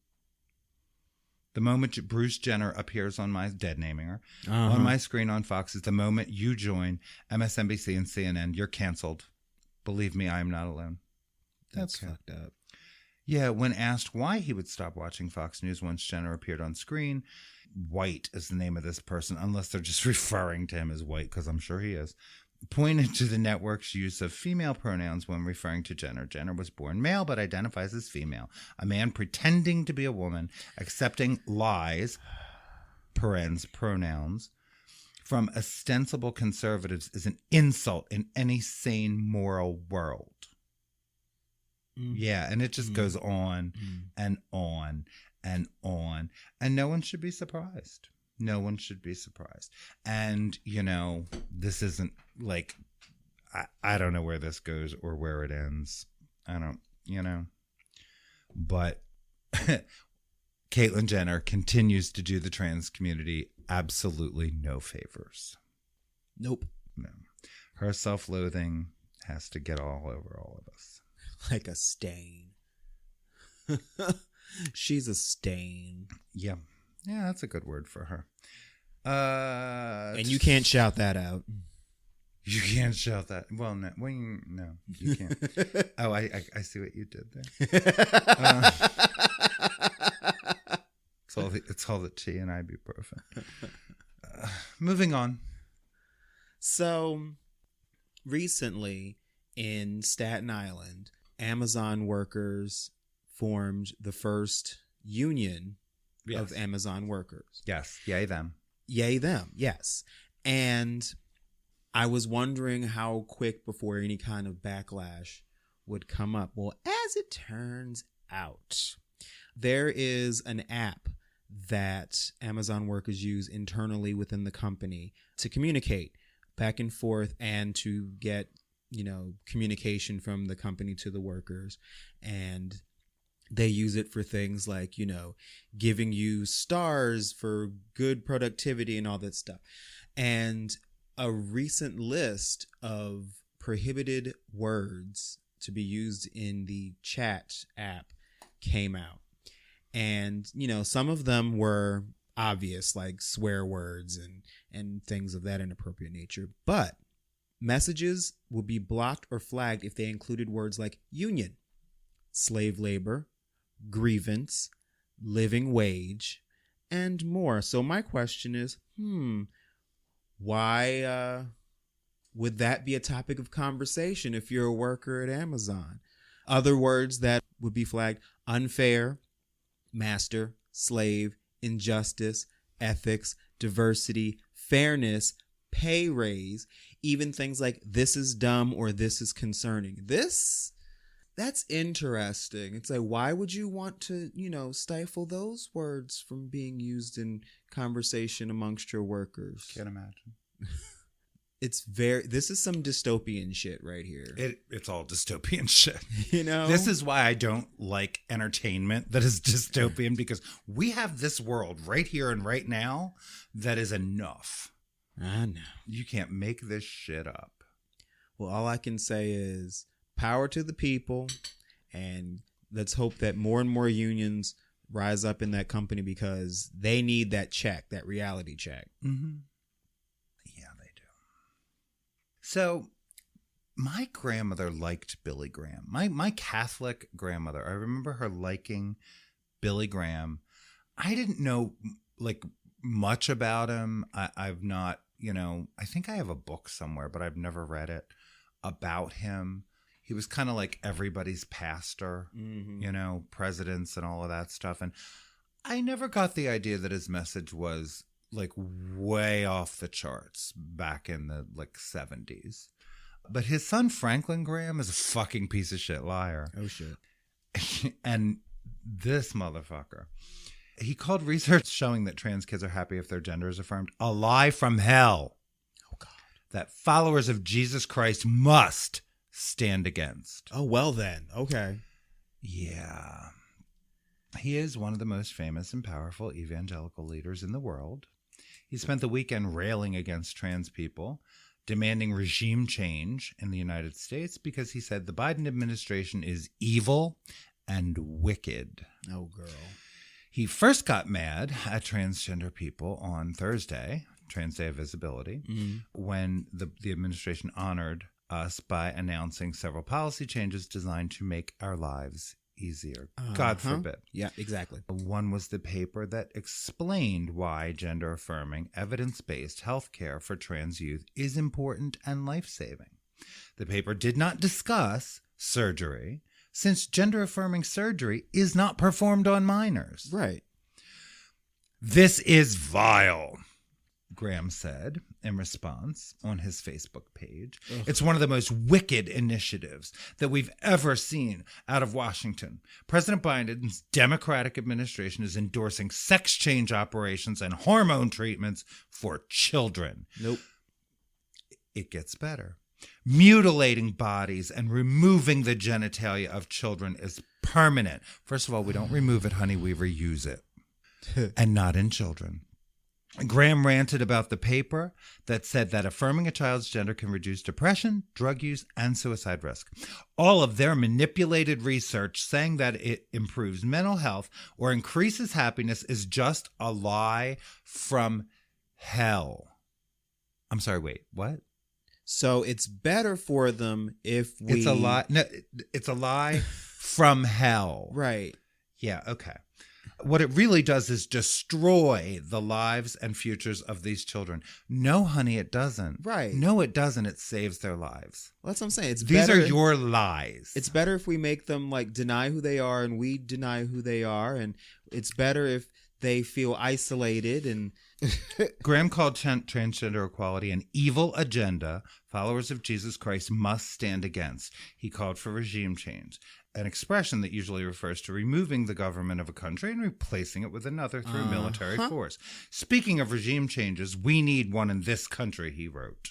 The moment Bruce Jenner appears on my, dead naming her, on my screen on Fox is the moment you join MSNBC and CNN. You're canceled. Believe me, I am not alone. That's fucked up. Yeah, when asked why he would stop watching Fox News once Jenner appeared on screen, White is the name of this person, unless they're just referring to him as White, because I'm sure he is, pointed to the network's use of female pronouns when referring to Jenner. Jenner was born male but identifies as female. A man pretending to be a woman, accepting lies, pronouns, from ostensible conservatives is an insult in any sane moral world. Yeah, and it just goes on and on and on. And no one should be surprised. No one should be surprised. And, you know, this isn't like, I don't know where this goes or where it ends. I don't, you know. But Caitlyn Jenner continues to do the trans community absolutely no favors. Nope. No. Her self-loathing has to get all over all of us. Like a stain. She's a stain. Yeah. Yeah, that's a good word for her. And you can't shout that out. You can't shout that. Well, no, no, you can't. Oh, I see what you did there. It's all the tea and ibuprofen. Moving on. So, recently in Staten Island, Amazon workers formed the first union of Amazon workers. Yes. Yay them. Yay them. Yes. And I was wondering how quick before any kind of backlash would come up. Well, as it turns out, there is an app that Amazon workers use internally within the company to communicate back and forth and to get, you know, communication from the company to the workers. And they use it for things like, you know, giving you stars for good productivity and all that stuff. And a recent list of prohibited words to be used in the chat app came out. And, you know, some of them were obvious, like swear words and things of that inappropriate nature. But messages will be blocked or flagged if they included words like union, slave labor, grievance, living wage, and more. So my question is, why would that be a topic of conversation if you're a worker at Amazon? Other words that would be flagged: unfair, master, slave, injustice, ethics, diversity, fairness, pay raise, even things like this is dumb or this is concerning. That's interesting. It's like, why would you want to, you know, stifle those words from being used in conversation amongst your workers? Can't imagine. This is some dystopian shit right here. It's all dystopian shit. You know? This is why I don't like entertainment that is dystopian, because we have this world right here and right now that is enough. I know. You can't make this shit up. Well, all I can say is power to the people, and let's hope that more and more unions rise up in that company, because they need that check, that reality check. Mm-hmm. Yeah, they do. So my grandmother liked Billy Graham. My Catholic grandmother, I remember her liking Billy Graham. I didn't know like much about him. I've not, you know, I think I have a book somewhere, but I've never read it about him. He was kind of like everybody's pastor, you know, presidents and all of that stuff. And I never got the idea that his message was like way off the charts back in the like 70s. But his son, Franklin Graham, is a fucking piece of shit liar. Oh, shit. And this motherfucker, he called research showing that trans kids are happy if their gender is affirmed a lie from hell. Oh, God. That followers of Jesus Christ must stand against. Oh, well then. Okay. Yeah. He is one of the most famous and powerful evangelical leaders in the world. He spent the weekend railing against trans people, demanding regime change in the United States because he said the Biden administration is evil and wicked. Oh, girl. He first got mad at transgender people on Thursday, Trans Day of Visibility, when the administration honored us by announcing several policy changes designed to make our lives easier. God forbid. Yeah, exactly. One was the paper that explained why gender-affirming, evidence-based healthcare for trans youth is important and life-saving. The paper did not discuss surgery, since gender-affirming surgery is not performed on minors. Right. This is vile, Graham said in response on his Facebook page. Ugh. It's one of the most wicked initiatives that we've ever seen out of Washington. President Biden's Democratic administration is endorsing sex change operations and hormone treatments for children. Nope. It gets better. Mutilating bodies and removing the genitalia of children is permanent. First of all, we don't remove it, honey. We reuse it. And not in children. Graham ranted about the paper that said that affirming a child's gender can reduce depression, drug use, and suicide risk. All of their manipulated research saying that it improves mental health or increases happiness is just a lie from hell. I'm sorry, wait, what? So it's better for them if we... It's a lie. No, it's a lie from hell. Right. Yeah, okay. What it really does is destroy the lives and futures of these children. No, honey, it doesn't. Right. No, it doesn't. It saves their lives. Well, that's what I'm saying. These are your lies. It's better if we make them like deny who they are and we deny who they are. And it's better if they feel isolated. And Graham called transgender equality an evil agenda followers of Jesus Christ must stand against. He called for regime change, an expression that usually refers to removing the government of a country and replacing it with another through military force. Speaking of regime changes, we need one in this country, he wrote.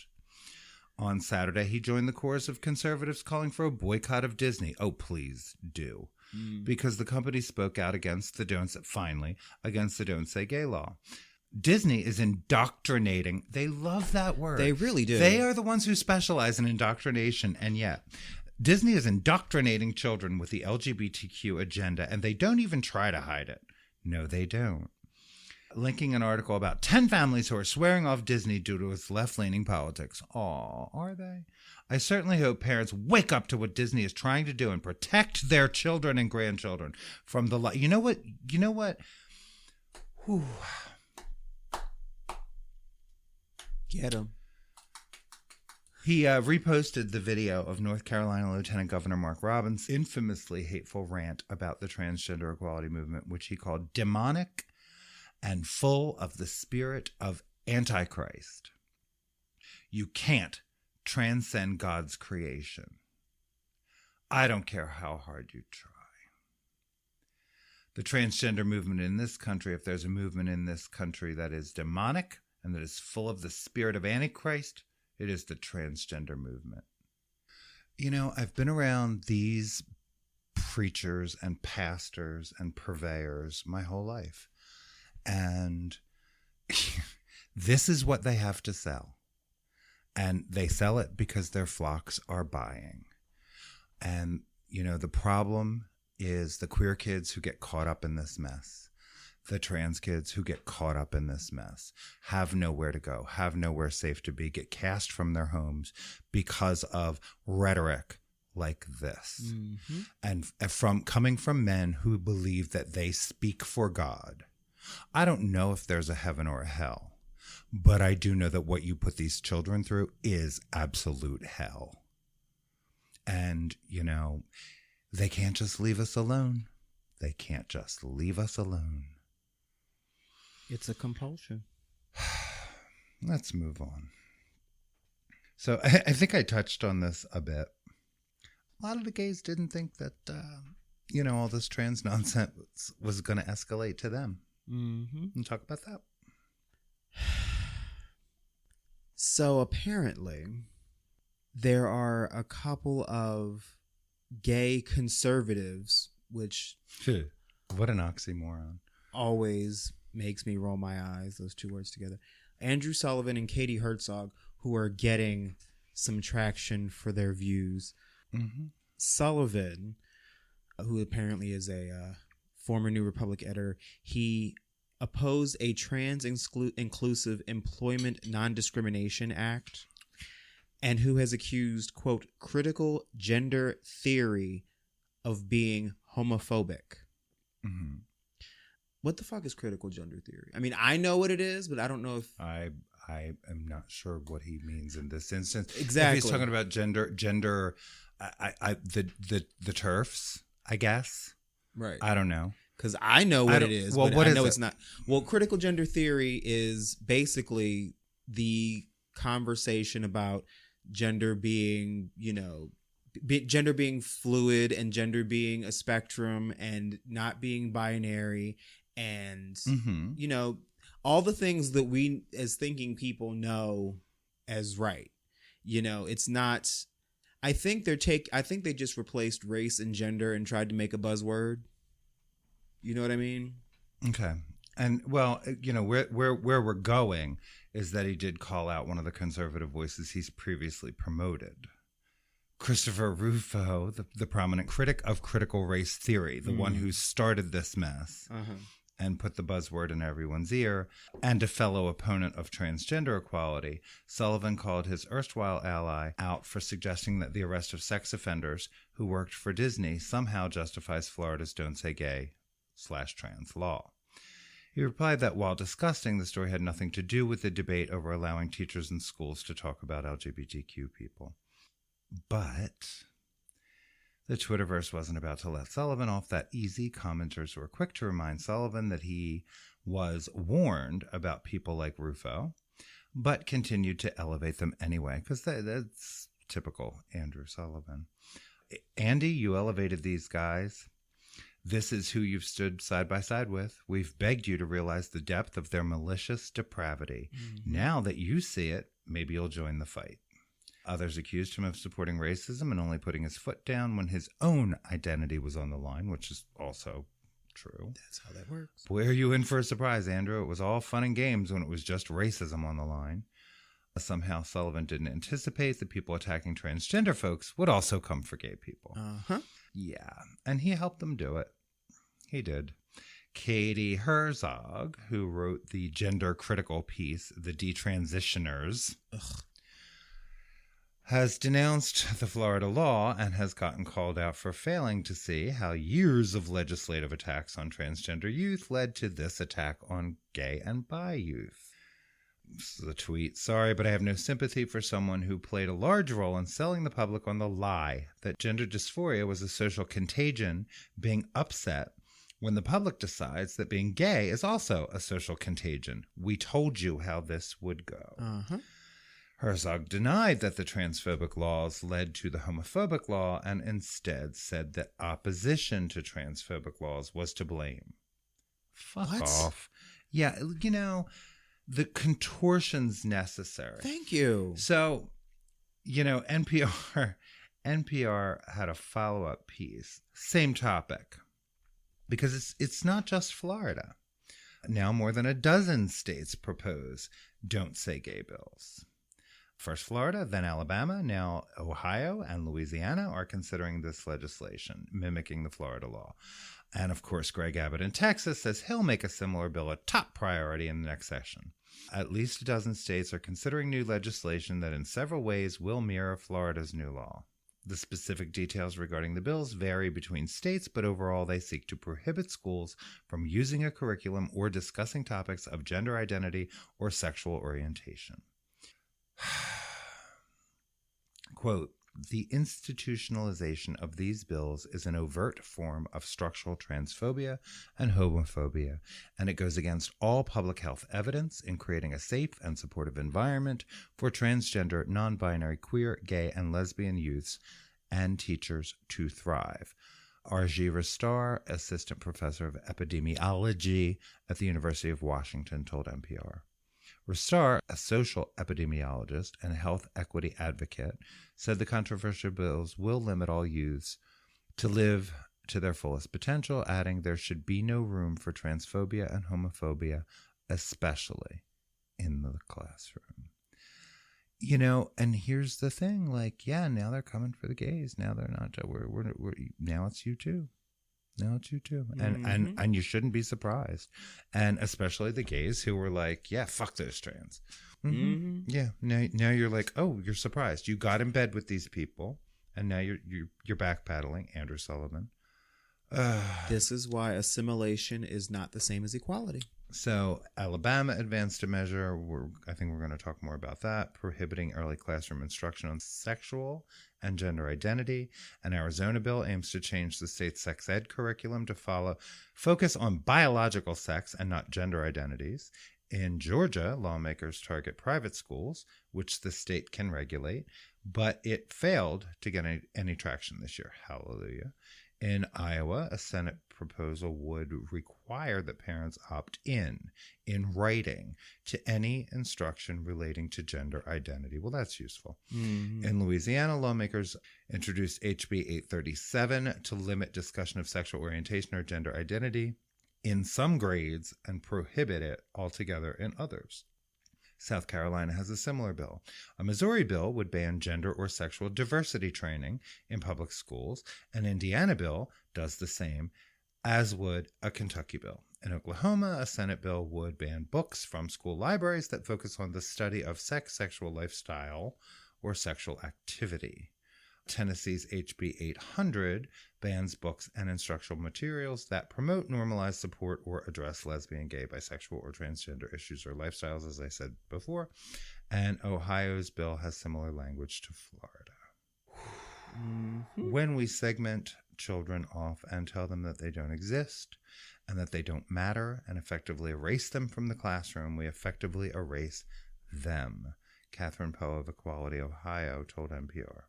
On Saturday, he joined the chorus of conservatives calling for a boycott of Disney. Oh, please do. Because the company spoke out against the Don't Say Gay law. Disney is indoctrinating. They love that word. They really do. They are the ones who specialize in indoctrination, and yet Disney is indoctrinating children with the LGBTQ agenda, and they don't even try to hide it. No, they don't. Linking an article about 10 families who are swearing off Disney due to its left-leaning politics. Aw, are they? I certainly hope parents wake up to what Disney is trying to do and protect their children and grandchildren from the... You know what? Whew. Get him. He reposted the video of North Carolina Lieutenant Governor Mark Robbins' infamously hateful rant about the transgender equality movement, which he called demonic and full of the spirit of Antichrist. You can't transcend God's creation. I don't care how hard you try. The transgender movement in this country, if there's a movement in this country that is demonic and that is full of the spirit of Antichrist, it is the transgender movement. You know, I've been around these preachers and pastors and purveyors my whole life. And this is what they have to sell. And they sell it because their flocks are buying. And, you know, the problem is the queer kids who get caught up in this mess. The trans kids who get caught up in this mess have nowhere to go, have nowhere safe to be, get cast from their homes because of rhetoric like this. Mm-hmm. And coming from men who believe that they speak for God. I don't know if there's a heaven or a hell, but I do know that what you put these children through is absolute hell. And, you know, they can't just leave us alone. They can't just leave us alone. It's a compulsion. Let's move on. So I think I touched on this a bit. A lot of the gays didn't think that all this trans nonsense was going to escalate to them. Mm-hmm. And talk about that. So apparently, there are a couple of gay conservatives, which what an oxymoron. Always makes me roll my eyes, those two words together. Andrew Sullivan and Katie Herzog, who are getting some traction for their views. Mm-hmm. Sullivan, who apparently is a former New Republic editor, he opposed a trans-inclusive employment non-discrimination act, and who has accused, quote, critical gender theory of being homophobic. Mm-hmm. What the fuck is critical gender theory? I mean, I know what it is, but I don't know if... I am not sure what he means in this instance. Exactly. If he's talking about gender, the TERFs, I guess. Right. I don't know. Because I know what it is, well, but what I is know it? it's not. Well, critical gender theory is basically the conversation about gender being, gender being fluid and gender being a spectrum and not being binary and, Mm-hmm. All the things that we as thinking people know as right. It's not. I think they just replaced race and gender and tried to make a buzzword. You know what I mean? Okay. And well, where we're going is that he did call out one of the conservative voices he's previously promoted. Christopher Rufo, the prominent critic of critical race theory, the one who started this mess and put the buzzword in everyone's ear, and a fellow opponent of transgender equality. Sullivan called his erstwhile ally out for suggesting that the arrest of sex offenders who worked for Disney somehow justifies Florida's Don't Say Gay/trans law. He replied that while disgusting, the story had nothing to do with the debate over allowing teachers in schools to talk about LGBTQ people. But the Twitterverse wasn't about to let Sullivan off that easy. Commenters were quick to remind Sullivan that he was warned about people like Rufo, but continued to elevate them anyway, because that's typical Andrew Sullivan. Andy, you elevated these guys. This is who you've stood side by side with. We've begged you to realize the depth of their malicious depravity. Mm-hmm. Now that you see it, maybe you'll join the fight. Others accused him of supporting racism and only putting his foot down when his own identity was on the line, which is also true. That's how that works. Boy, are you in for a surprise, Andrew. It was all fun and games when it was just racism on the line. Somehow Sullivan didn't anticipate that people attacking transgender folks would also come for gay people. Uh-huh. Yeah, and he helped them do it. He did. Katie Herzog, who wrote the gender-critical piece, The Detransitioners, has denounced the Florida law and has gotten called out for failing to see how years of legislative attacks on transgender youth led to this attack on gay and bi youth. This is a tweet. Sorry, but I have no sympathy for someone who played a large role in selling the public on the lie that gender dysphoria was a social contagion, being upset when the public decides that being gay is also a social contagion. We told you how this would go. Uh-huh. Herzog denied that the transphobic laws led to the homophobic law and instead said that opposition to transphobic laws was to blame. Fuck off. Yeah, the contortion's necessary. Thank you. So, NPR had a follow-up piece, same topic, because it's not just Florida. Now more than a dozen states propose Don't Say Gay bills. First Florida, then Alabama, now Ohio and Louisiana are considering this legislation, mimicking the Florida law. And of course, Greg Abbott in Texas says he'll make a similar bill a top priority in the next session. At least a dozen states are considering new legislation that in several ways will mirror Florida's new law. The specific details regarding the bills vary between states, but overall they seek to prohibit schools from using a curriculum or discussing topics of gender identity or sexual orientation. Quote, the institutionalization of these bills is an overt form of structural transphobia and homophobia, and it goes against all public health evidence in creating a safe and supportive environment for transgender, non-binary, queer, gay, and lesbian youths and teachers to thrive. R.G. Ristar, assistant professor of epidemiology at the University of Washington, told NPR. Ristar, a social epidemiologist and health equity advocate, said the controversial bills will limit all youths to live to their fullest potential, adding there should be no room for transphobia and homophobia, especially in the classroom. You know, and here's the thing, like, yeah, now they're coming for the gays. Now they're not, we're now it's you too. Now it's you too. And you shouldn't be surprised. And especially the gays who were like, yeah, fuck those trans. Mm-hmm. Yeah. Now you're like, oh, you're surprised. You got in bed with these people and now you're backpedaling. Andrew Sullivan. This is why assimilation is not the same as equality. So Alabama advanced a measure, I think we're going to talk more about that, prohibiting early classroom instruction on sexual and gender identity. An Arizona bill aims to change the state's sex ed curriculum to focus on biological sex and not gender identities. In Georgia, lawmakers target private schools, which the state can regulate, but it failed to get any traction this year. Hallelujah. In Iowa, a Senate proposal would require that parents opt in writing to any instruction relating to gender identity. Well, that's useful. Mm-hmm. In Louisiana, lawmakers introduced HB 837 to limit discussion of sexual orientation or gender identity in some grades and prohibit it altogether in others. South Carolina has a similar bill. A Missouri bill would ban gender or sexual diversity training in public schools. An Indiana bill does the same, as would a Kentucky bill. In Oklahoma, a Senate bill would ban books from school libraries that focus on the study of sex, sexual lifestyle, or sexual activity. Tennessee's HB 800 bans books and instructional materials that promote, normalize, support, or address lesbian, gay, bisexual, or transgender issues or lifestyles, as I said before. And Ohio's bill has similar language to Florida. Mm-hmm. When we segment children off and tell them that they don't exist and that they don't matter and effectively erase them from the classroom, we effectively erase them. Catherine Poe of Equality Ohio told NPR.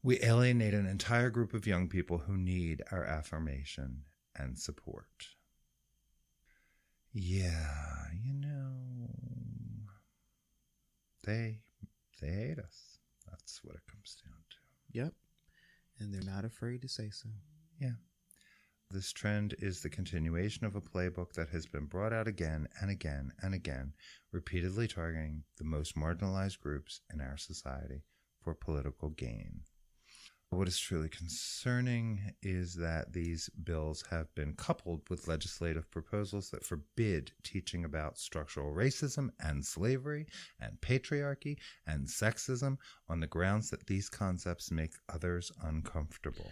We alienate an entire group of young people who need our affirmation and support. Yeah, you know, they hate us. That's what it comes down to. Yep. And they're not afraid to say so. Yeah. This trend is the continuation of a playbook that has been brought out again and again and again, repeatedly targeting the most marginalized groups in our society for political gain. What is truly concerning is that these bills have been coupled with legislative proposals that forbid teaching about structural racism and slavery and patriarchy and sexism on the grounds that these concepts make others uncomfortable.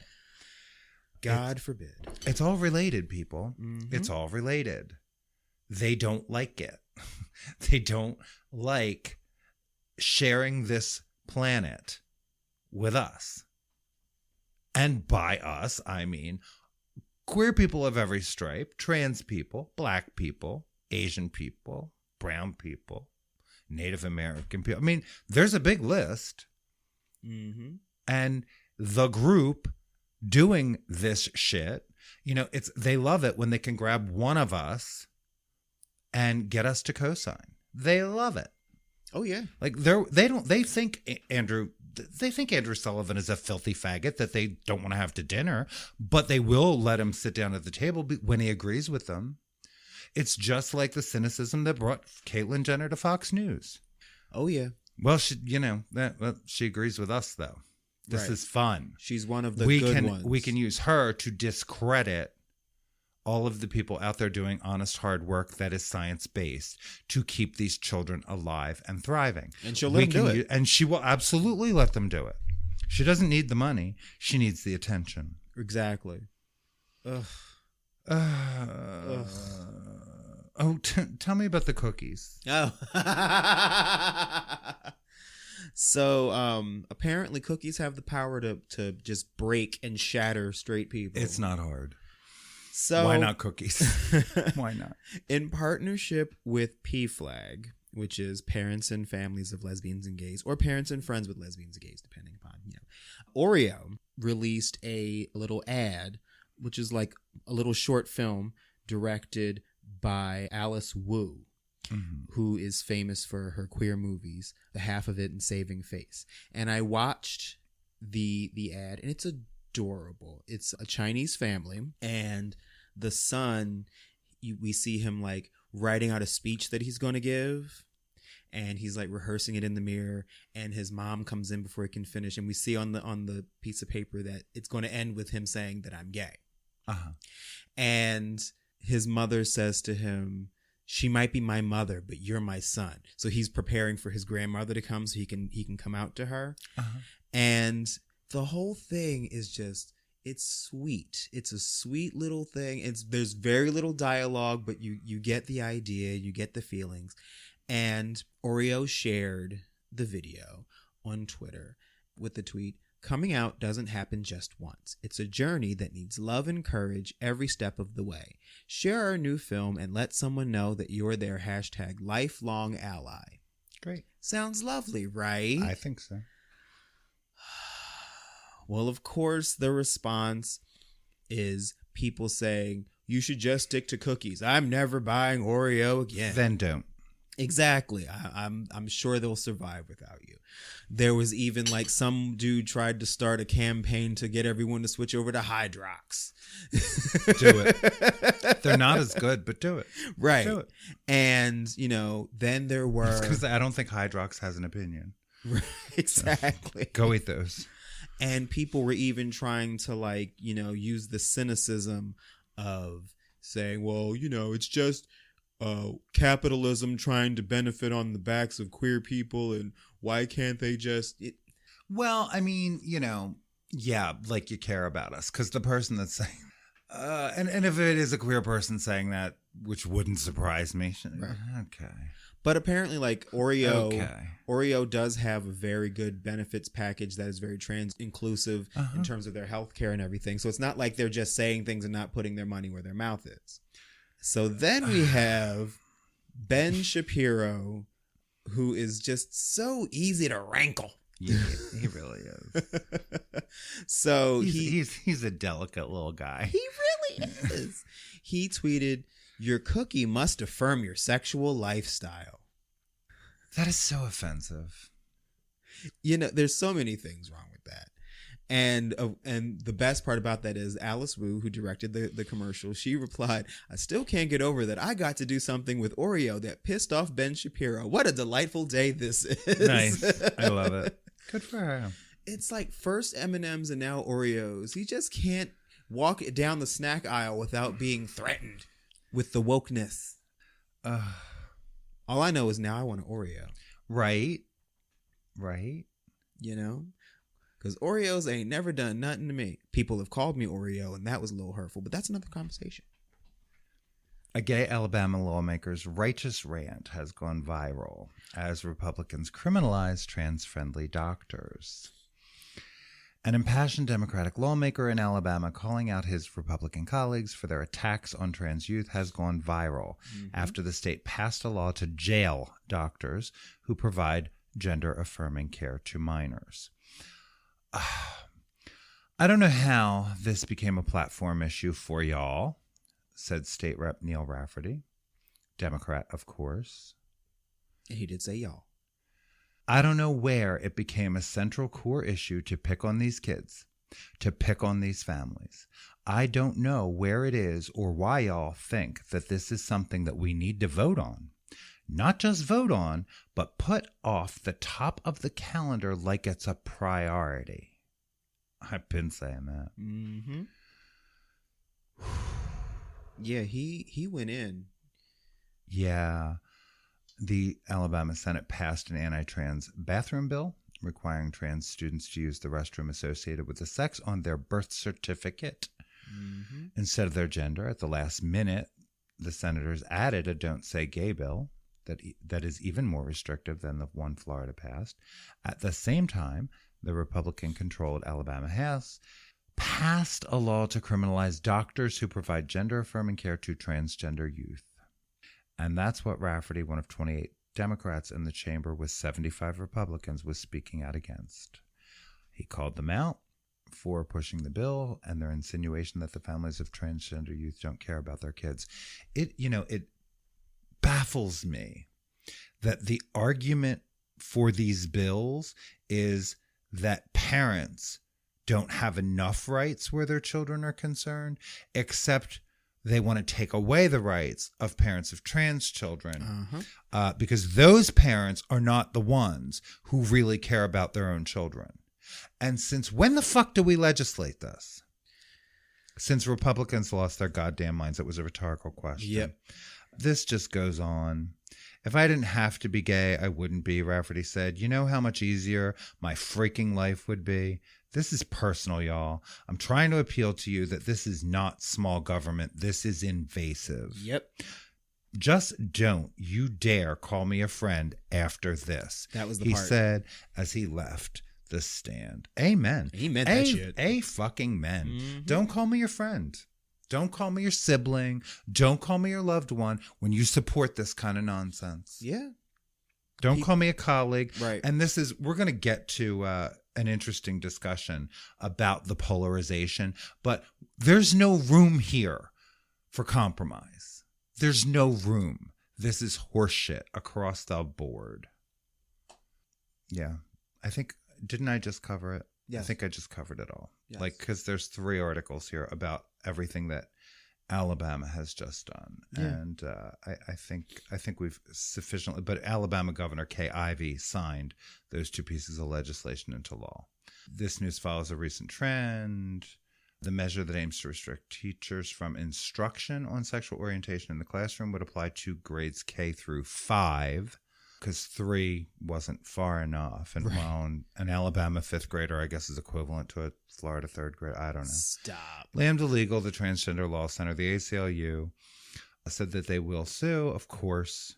God forbid. It's all related, people. Mm-hmm. It's all related. They don't like it. They don't like sharing this planet with us. And by us, I mean queer people of every stripe, trans people, black people, Asian people, brown people, Native American people. I mean, there's a big list. Mm-hmm. And the group doing this shit, you know, they love it when they can grab one of us and get us to co-sign. They love it. Oh yeah. Like they think Andrew Sullivan is a filthy faggot that they don't want to have to dinner, but they will let him sit down at the table when he agrees with them. It's just like the cynicism that brought Caitlyn Jenner to Fox News. Oh yeah. Well, she agrees with us though. This is fun. She's one of the good ones. We can use her to discredit all of the people out there doing honest, hard work that is science-based to keep these children alive and thriving. And she'll let them do it. And she will absolutely let them do it. She doesn't need the money. She needs the attention. Exactly. Ugh. Tell me about the cookies. Oh. So apparently cookies have the power to just break and shatter straight people. It's not hard. So why not cookies? Why not? In partnership with PFLAG, which is parents and families of lesbians and gays, or parents and friends with lesbians and gays, depending upon, Oreo released a little ad, which is like a little short film directed by Alice Wu, who is famous for her queer movies, The Half of It and Saving Face. And I watched the ad, and it's adorable. It's a Chinese family, and the son, we see him like writing out a speech that he's going to give, and he's like rehearsing it in the mirror, and his mom comes in before he can finish, and we see on the piece of paper that it's going to end with him saying that I'm gay. And his mother says to him, she might be my mother, but you're my son. So he's preparing for his grandmother to come so he can come out to her. And the whole thing is just, it's sweet. It's a sweet little thing. There's very little dialogue, but you get the idea, you get the feelings. And Oreo shared the video on Twitter with the tweet, "Coming out doesn't happen just once. It's a journey that needs love and courage every step of the way. Share our new film and let someone know that you're their #lifelong ally." Great. Sounds lovely, right? I think so. Well, of course, the response is people saying, you should just stick to cookies. I'm never buying Oreo again. Then don't. Exactly. I'm sure they'll survive without you. There was even like some dude tried to start a campaign to get everyone to switch over to Hydrox. Do it. They're not as good, but do it. Right. Do it. And, then there were... Because I don't think Hydrox has an opinion. Exactly. So, go eat those. And people were even trying to use the cynicism of saying, well, it's just capitalism trying to benefit on the backs of queer people, and why can't they just... Well, I mean, yeah, like you care about us, because the person that's saying, and if it is a queer person saying that, which wouldn't surprise me, right. Okay. But apparently, Oreo does have a very good benefits package that is very trans inclusive in terms of their health care and everything. So it's not like they're just saying things and not putting their money where their mouth is. So then we have Ben Shapiro, who is just so easy to rankle. Yeah, he really is. So he's a delicate little guy. He really is. He tweeted, "Your cookie must affirm your sexual lifestyle." That is so offensive. There's so many things wrong with that. And the best part about that is Alice Wu, who directed the commercial, she replied, "I still can't get over that I got to do something with Oreo that pissed off Ben Shapiro. What a delightful day this is." Nice. I love it. Good for her. It's like first M&Ms and now Oreos. He just can't walk down the snack aisle without being threatened with the wokeness. All I know is now I want an Oreo. Right. Because Oreos ain't never done nothing to me. People have called me Oreo, and that was a little hurtful, but that's another conversation. A gay Alabama lawmaker's righteous rant has gone viral as Republicans criminalize trans-friendly doctors. An impassioned Democratic lawmaker in Alabama calling out his Republican colleagues for their attacks on trans youth has gone viral after the state passed a law to jail doctors who provide gender-affirming care to minors. I don't know how this became a platform issue for y'all, said State Rep Neil Rafferty, Democrat, of course. And he did say y'all. I don't know where it became a central core issue to pick on these kids, to pick on these families. I don't know where it is or why y'all think that this is something that we need to vote on. Not just vote on, but put off the top of the calendar like it's a priority. I've been saying that. Mm-hmm. Yeah, he went in. Yeah. The Alabama Senate passed an anti-trans bathroom bill requiring trans students to use the restroom associated with the sex on their birth certificate instead of their gender. At the last minute, the senators added a Don't Say Gay bill that is even more restrictive than the one Florida passed. At the same time, the Republican-controlled Alabama House passed a law to criminalize doctors who provide gender-affirming care to transgender youth. And that's what Rafferty, one of 28 Democrats in the chamber with 75 Republicans was speaking out against. He called them out for pushing the bill and their insinuation that the families of transgender youth don't care about their kids. It baffles me that the argument for these bills is that parents don't have enough rights where their children are concerned, except they want to take away the rights of parents of trans children because those parents are not the ones who really care about their own children. And since when the fuck do we legislate this? Since Republicans lost their goddamn minds. It was a rhetorical question. Yep. This just goes on. If I didn't have to be gay, I wouldn't be, Rafferty said. You know how much easier my freaking life would be? This is personal, y'all. I'm trying to appeal to you that this is not small government. This is invasive. Yep. Just don't you dare call me a friend after this. That was the part. He said as he left the stand. Amen. He meant that shit. A fucking men. Mm-hmm. Don't call me your friend. Don't call me your sibling. Don't call me your loved one when you support this kind of nonsense. Yeah. Don't call me a colleague. Right. And we're going to get to an interesting discussion about the polarization, but there's no room here for compromise. There's no room. This is horseshit across the board. Yeah. Didn't I just cover it? Yes. I think I just covered it all. Yes. Like, because there's 3 articles here about everything that Alabama has just done. Yeah. And I think we've sufficiently, but Alabama Governor Kay Ivey signed those 2 pieces of legislation into law. This news follows a recent trend. The measure that aims to restrict teachers from instruction on sexual orientation in the classroom would apply to grades K through 5, because 3 wasn't far enough. And while an Alabama 5th grader, I guess, is equivalent to a Florida 3rd grade. I don't know. Stop. Lambda Legal, the Transgender Law Center, the ACLU, said that they will sue, of course,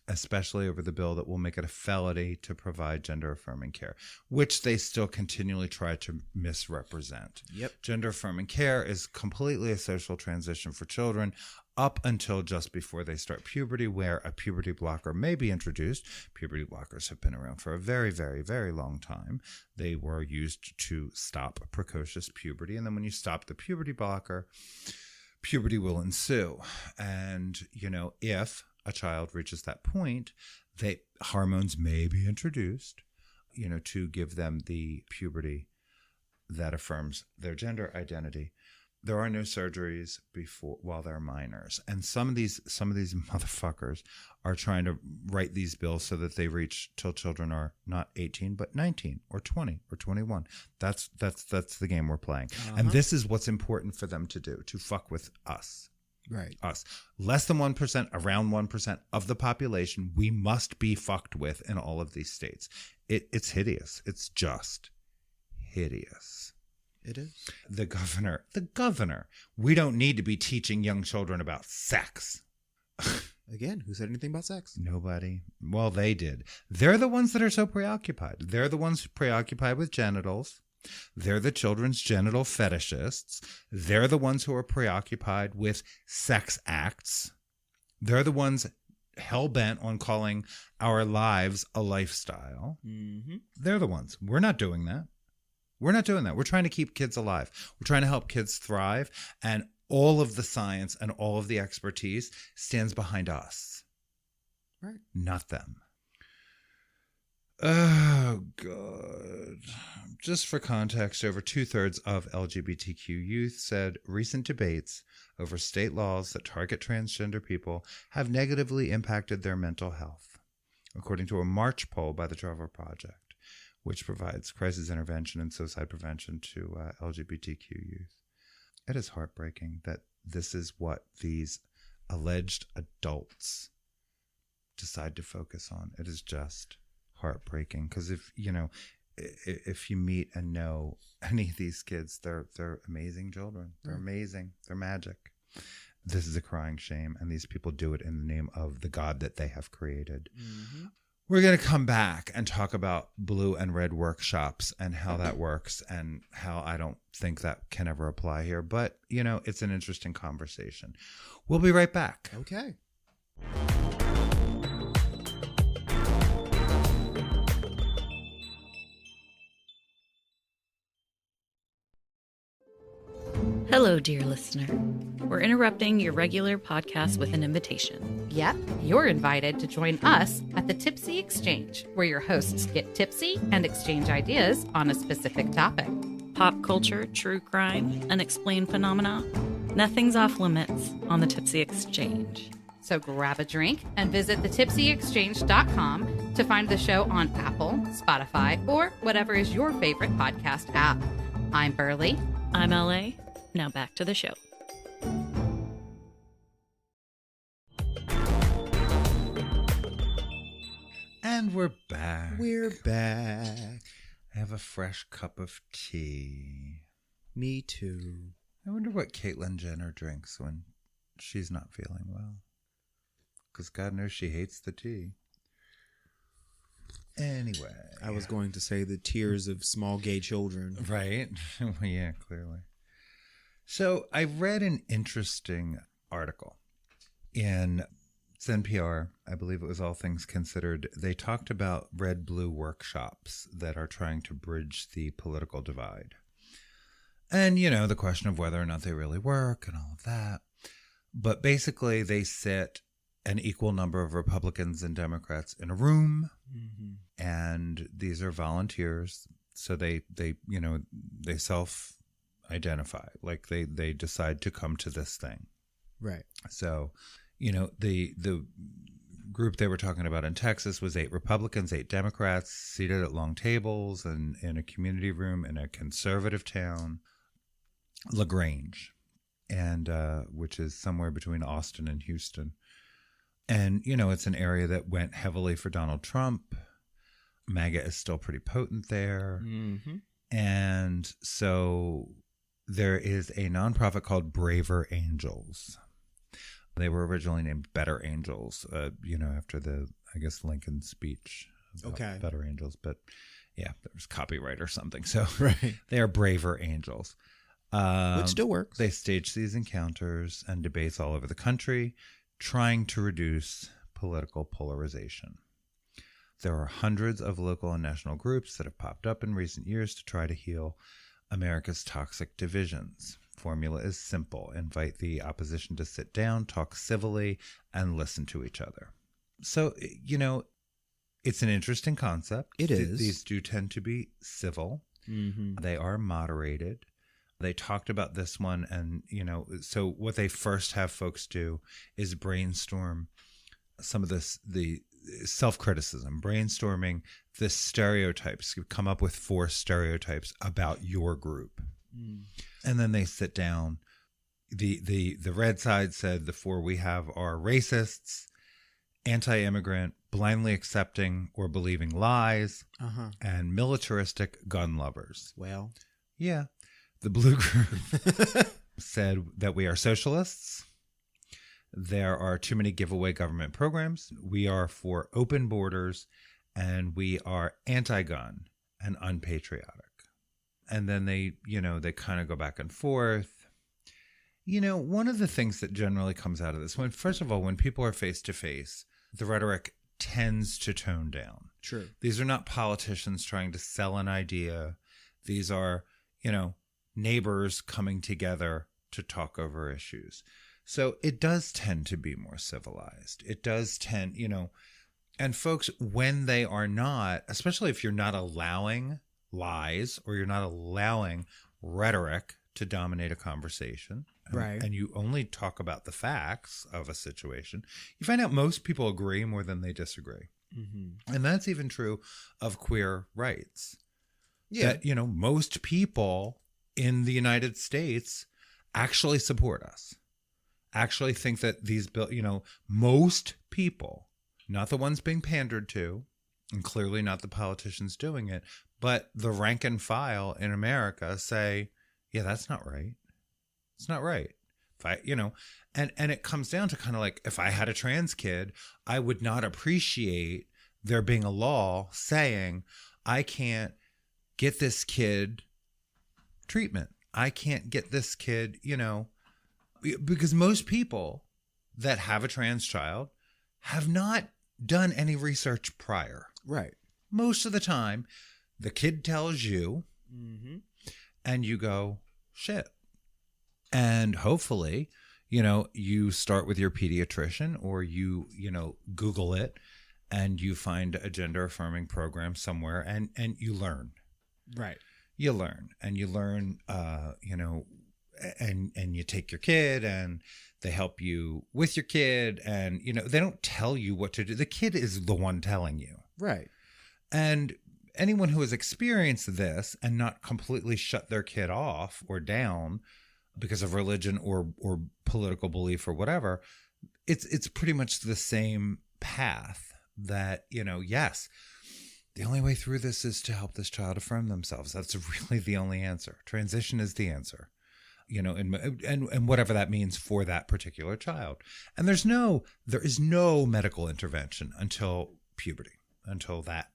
especially over the bill that will make it a felony to provide gender-affirming care, which they still continually try to misrepresent. Yep. Gender-affirming care is completely a social transition for children up until just before they start puberty, where a puberty blocker may be introduced. Puberty blockers have been around for a very, very, very long time. They were used to stop precocious puberty. And then when you stop the puberty blocker, puberty will ensue. And, if a child reaches that point, hormones may be introduced, to give them the puberty that affirms their gender identity. There are no surgeries while they're minors, and some of these motherfuckers are trying to write these bills so that they reach till children are not 18 but 19 or 20 or 21. That's the game we're playing, and this is what's important for them to do, to fuck with us. Right. Us. Less than 1%, around 1% of the population we must be fucked with in all of these states. It's hideous. It's just hideous. It is. The governor. We don't need to be teaching young children about sex. Again, who said anything about sex? Nobody. Well, they did. They're the ones that are so preoccupied. They're the ones preoccupied with genitals. They're the children's genital fetishists. They're the ones who are preoccupied with sex acts. They're the ones hell-bent on calling our lives a lifestyle. Mm-hmm. They're the ones. We're not doing that. We're not doing that. We're trying to keep kids alive. We're trying to help kids thrive. And all of the science and all of the expertise stands behind us. Right. Not them. Oh, God. Just for context, over 2/3 of LGBTQ youth said recent debates over state laws that target transgender people have negatively impacted their mental health, according to a March poll by the Trevor Project, which provides crisis intervention and suicide prevention to LGBTQ youth. It is heartbreaking that this is what these alleged adults decide to focus on. It is just heartbreaking, because if you meet and know any of these kids, they're amazing children. They're amazing. They're magic. This is a crying shame, and these people do it in the name of the God that they have created. Mm-hmm. We're going to come back and talk about blue and red workshops and how that works, and how I don't think that can ever apply here. But, it's an interesting conversation. We'll be right back. Okay. Hello, dear listener. We're interrupting your regular podcast with an invitation. Yep, you're invited to join us at the Tipsy Exchange, where your hosts get tipsy and exchange ideas on a specific topic. Pop culture, true crime, unexplained phenomena. Nothing's off limits on the Tipsy Exchange. So grab a drink and visit thetipsyexchange.com to find the show on Apple, Spotify, or whatever is your favorite podcast app. I'm Burley. I'm LA. Now back to the show. And we're back. We're back. I have a fresh cup of tea. Me too. I wonder what Caitlyn Jenner drinks when she's not feeling well. Because God knows she hates the tea. Anyway. I was going to say the tears of small gay children. Right? Well, yeah, clearly. So I read an interesting article in NPR. I believe it was All Things Considered. They talked about red-blue workshops that are trying to bridge the political divide. And, you know, the question of whether or not they really work and all of that. But basically, they sit an equal number of Republicans and Democrats in a room. Mm-hmm. And these are volunteers. So they self-identify. Like they decide to come to this thing. Right. So, you know, the group they were talking about in Texas was 8 Republicans, 8 Democrats seated at long tables and in a community room in a conservative town, LaGrange, and which is somewhere between Austin and Houston. And, you know, it's an area that went heavily for Donald Trump. MAGA is still pretty potent there. Mm-hmm. And so there is a nonprofit called Braver Angels. They were originally named Better Angels, after the, I guess, Lincoln speech about Better Angels. But yeah, there was copyright or something. So right. They are Braver Angels. Which still works. They stage these encounters and debates all over the country, trying to reduce political polarization. There are hundreds of local and national groups that have popped up in recent years to try to heal America's toxic divisions. Formula is simple. Invite the opposition to sit down, talk civilly, and listen to each other. So, you know, it's an interesting concept. It is. These do tend to be civil. Mm-hmm. They are moderated. They talked about this one, and, you know, so what they first have folks do is brainstorm some of the self-criticism, brainstorming the stereotypes. You come up with 4 stereotypes about your group. Mm. And then they sit down. The red side said the 4 we have are racists, anti-immigrant, blindly accepting or believing lies, and militaristic gun lovers. Well, yeah. The blue group said that we are socialists. There are too many giveaway government programs. We are for open borders, and we are anti-gun and unpatriotic. And then they kind of go back and forth. You know, one of the things that generally comes out of this, first of all, when people are face to face, the rhetoric tends to tone down. True. These are not politicians trying to sell an idea. These are, you know, neighbors coming together to talk over issues. So it does tend to be more civilized. It does tend, you know, and folks, when they are not, especially if you're not allowing lies or you're not allowing rhetoric to dominate a conversation, right, and you only talk about the facts of a situation, you find out most people agree more than they disagree. Mm-hmm. And that's even true of queer rights. Yeah. That, you know, most people in the United States actually support us, actually think that these bills, you know, most people, not the ones being pandered to, and clearly not the politicians doing it, but the rank and file in America say, yeah, that's not right. It's not right. If I, you know, and it comes down to kind of like, if I had a trans kid, I would not appreciate there being a law saying I can't get this kid treatment. I can't get this kid, you know, because most people that have a trans child have not done any research prior. Right. Most of the time, the kid tells you, and you go, shit. And hopefully, you start with your pediatrician, or you Google it and you find a gender affirming program somewhere, and you learn. Right. You learn, and and you take your kid, and they help you with your kid, and they don't tell you what to do. The kid is the one telling you. Right. And anyone who has experienced this and not completely shut their kid off or down because of religion or political belief or whatever, it's pretty much the same path that, yes, the only way through this is to help this child affirm themselves. That's really the only answer. Transition is the answer, and whatever that means for that particular child. And there is no medical intervention until puberty, until that,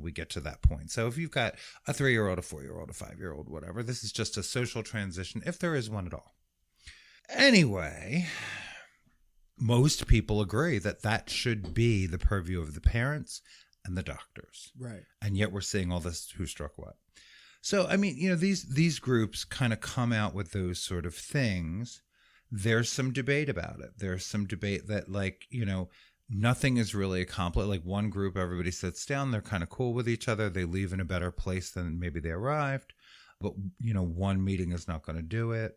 we get to that point. So if you've got a 3-year-old, a 4-year-old, a 5-year-old, whatever, this is just a social transition, if there is one at all. Anyway, most people agree that should be the purview of the parents and the doctors. Right. And yet we're seeing all this who struck what. So, I mean, these groups kind of come out with those sort of things. There's some debate about it. There's some debate that, nothing is really accomplished. Like one group, everybody sits down, they're kind of cool with each other. They leave in a better place than maybe they arrived. But, one meeting is not going to do it.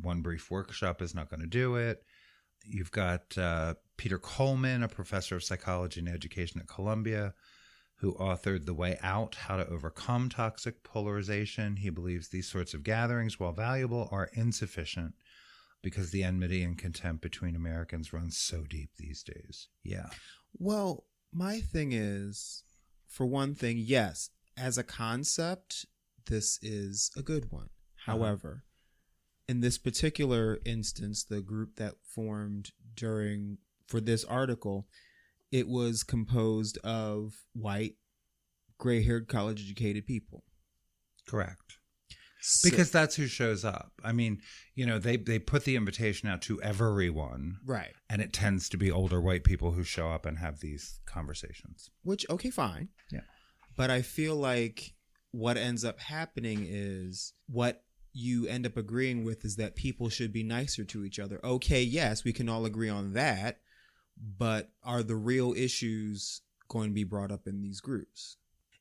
One brief workshop is not going to do it. You've got Peter Coleman, a professor of psychology and education at Columbia, who authored The Way Out, How to Overcome Toxic Polarization. He believes these sorts of gatherings, while valuable, are insufficient because the enmity and contempt between Americans runs so deep these days. Yeah. Well, my thing is, for one thing, yes, as a concept, this is a good one. However, in this particular instance, the group that formed for this article, it was composed of white, gray-haired, college-educated people. Correct. Because that's who shows up. I mean, they put the invitation out to everyone. Right. And it tends to be older white people who show up and have these conversations. Which, okay, fine. Yeah. But I feel like what ends up happening is what you end up agreeing with is that people should be nicer to each other. Okay, yes, we can all agree on that. But are the real issues going to be brought up in these groups?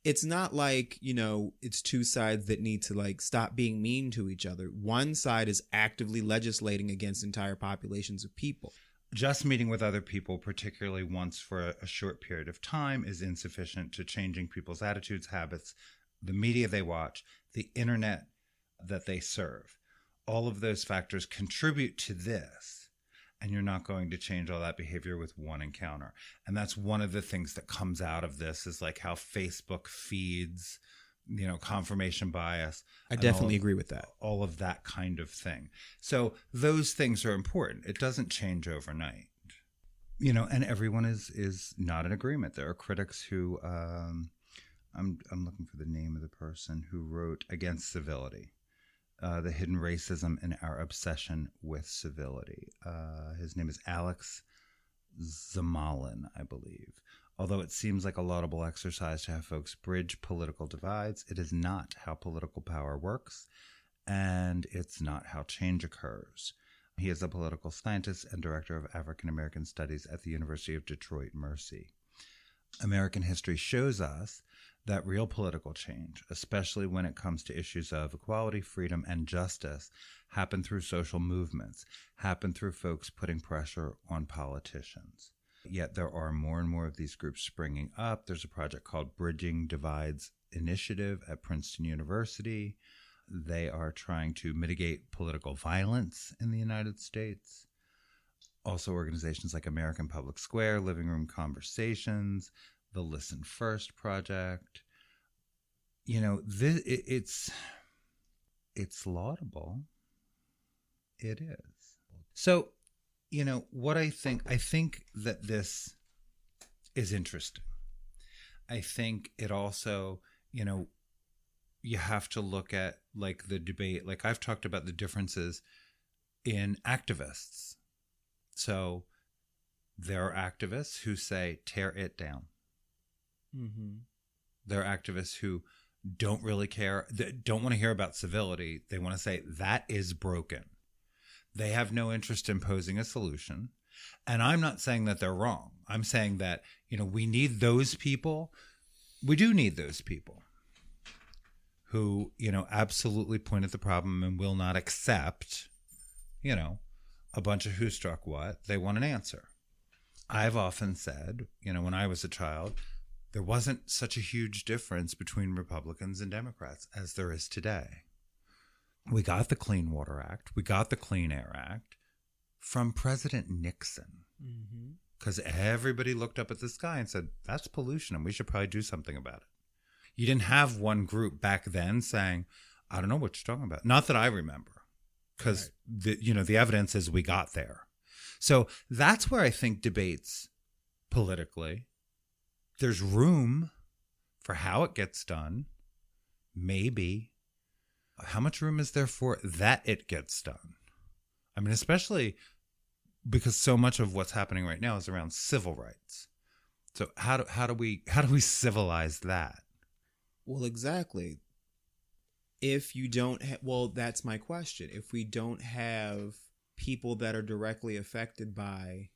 It's not like, it's two sides that need to stop being mean to each other. One side is actively legislating against entire populations of people. Just meeting with other people, particularly once for a short period of time, is insufficient to changing people's attitudes, habits, the media they watch, the internet that they serve. All of those factors contribute to this. And you're not going to change all that behavior with one encounter. And that's one of the things that comes out of this is how Facebook feeds, confirmation bias. I definitely agree with that. All of that kind of thing. So those things are important. It doesn't change overnight. And everyone is not in agreement. There are critics who, I'm looking for the name of the person who wrote Against Civility. The Hidden Racism in Our Obsession with Civility. His name is Alex Zamalin, I believe. Although it seems like a laudable exercise to have folks bridge political divides, it is not how political power works, and it's not how change occurs. He is a political scientist and director of African American Studies at the University of Detroit Mercy. American history shows us that real political change, especially when it comes to issues of equality, freedom, and justice, happen through social movements, happen through folks putting pressure on politicians. Yet there are more and more of these groups springing up. There's a project called Bridging Divides Initiative at Princeton University. They are trying to mitigate political violence in the United States. Also organizations like American Public Square, Living Room Conversations, the Listen First Project. It's laudable. It is. So, what I think that this is interesting. I think it also, you have to look at the debate. I've talked about the differences in activists. So there are activists who say, tear it down. Mm-hmm. There are activists who don't really care, don't want to hear about civility. They want to say that is broken. They have no interest in posing a solution. And I'm not saying that they're wrong. I'm saying that, we need those people. We do need those people who, absolutely point at the problem and will not accept, a bunch of who struck what. They want an answer. I've often said, when I was a child, there wasn't such a huge difference between Republicans and Democrats as there is today. We got the Clean Water Act. We got the Clean Air Act from President Nixon. Because everybody looked up at the sky and said, that's pollution and we should probably do something about it. You didn't have one group back then saying, I don't know what you're talking about. Not that I remember, because the evidence is we got there. So that's where I think debates politically, there's room for how it gets done. Maybe. How much room is there for that it gets done? I mean, especially because so much of what's happening right now is around civil rights. So how do we civilize that? Well, exactly. If you don't that's my question. If we don't have people that are directly affected by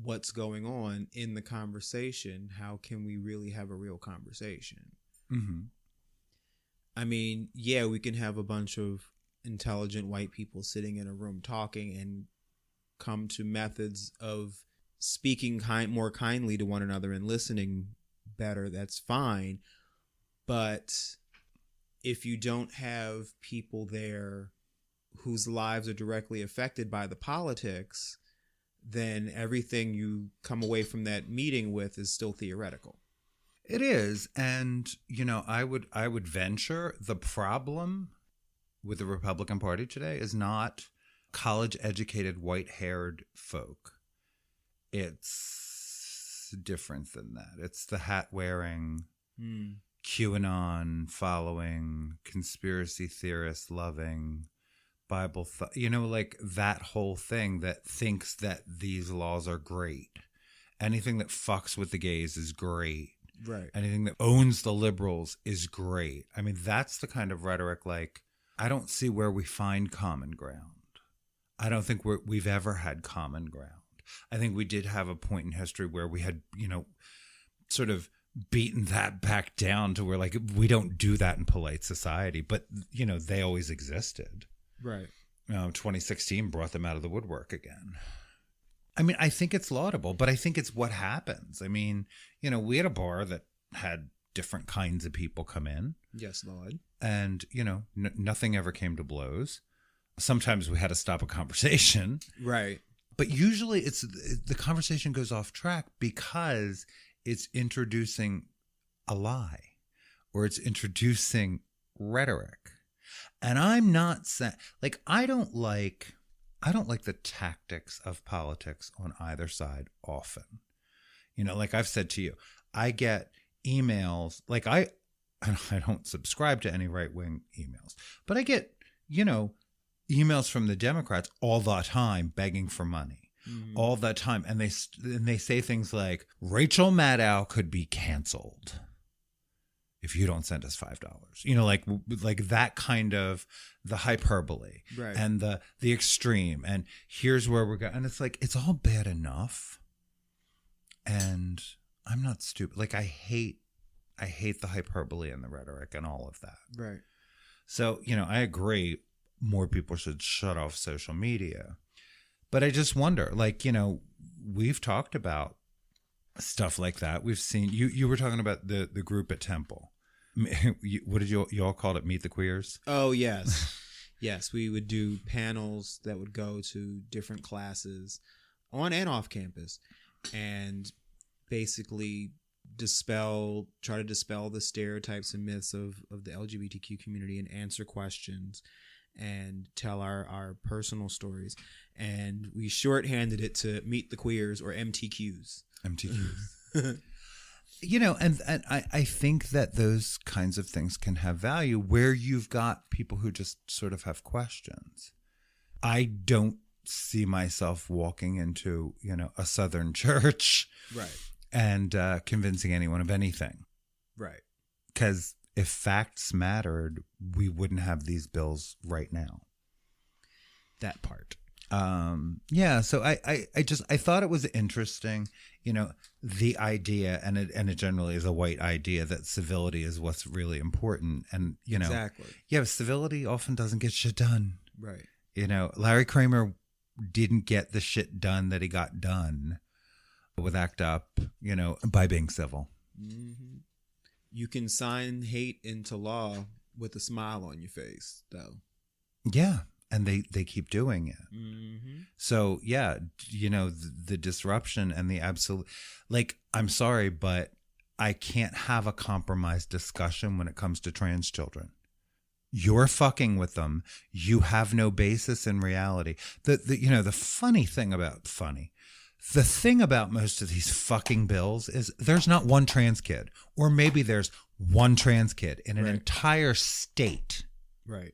what's going on in the conversation, how can we really have a real conversation? Mm-hmm. I mean, yeah, we can have a bunch of intelligent white people sitting in a room talking and come to methods of speaking more kindly to one another and listening better. That's fine. But if you don't have people there whose lives are directly affected by the politics, then everything you come away from that meeting with is still theoretical. It is. And, I would venture the problem with the Republican Party today is not college-educated, white-haired folk. It's different than that. It's the hat-wearing, QAnon following, conspiracy theorist loving, Bible, like that whole thing that thinks that these laws are great. Anything that fucks with the gays is great. Right. Anything that owns the liberals is great. I mean, that's the kind of rhetoric, like, I don't see where we find common ground. I don't think we've ever had common ground. I think we did have a point in history where we had, sort of beaten that back down to where, like, we don't do that in polite society, but, they always existed. Right. 2016 brought them out of the woodwork again. I mean, I think it's laudable, but I think it's what happens. I mean, we had a bar that had different kinds of people come in. Yes, Lord. And, nothing ever came to blows. Sometimes we had to stop a conversation. Right. But usually the conversation goes off track because it's introducing a lie or it's introducing rhetoric. And I'm not saying, like, I don't like the tactics of politics on either side often. Like I've said to you, I get emails, like I don't subscribe to any right-wing emails, but I get, emails from the Democrats all the time begging for money, all the time. And they say things like, Rachel Maddow could be canceled if you don't send us $5, like that kind of the hyperbole, right, and the extreme. And here's where we're going. And it's like, it's all bad enough. And I'm not stupid. Like I hate the hyperbole and the rhetoric and all of that. Right. So, I agree more people should shut off social media. But I just wonder, like, we've talked about stuff like that. We've seen, you were talking about the group at Temple. What did you all call it? Meet the Queers? Oh, yes. Yes, we would do panels that would go to different classes on and off campus and basically try to dispel the stereotypes and myths of the LGBTQ community and answer questions and tell our personal stories. And we shorthanded it to Meet the Queers, or MTQs. MTQs. And I think that those kinds of things can have value where you've got people who just sort of have questions. I don't see myself walking into, a Southern church, right, and convincing anyone of anything. Right. Because if facts mattered, we wouldn't have these bills right now. That part. Yeah, so I thought it was interesting, the idea, and it generally is a white idea, that civility is what's really important. And Exactly. yeah, civility often doesn't get shit done. Right. Larry Kramer didn't get the shit done that he got done with ACT UP, by being civil. Mm-hmm. You can sign hate into law with a smile on your face, though. Yeah. And they keep doing it. Mm-hmm. So, yeah, the disruption and the absolute, I'm sorry, but I can't have a compromised discussion when it comes to trans children. You're fucking with them. You have no basis in reality. The thing about most of these fucking bills is there's not one trans kid, or maybe there's one trans kid in an entire state. Right.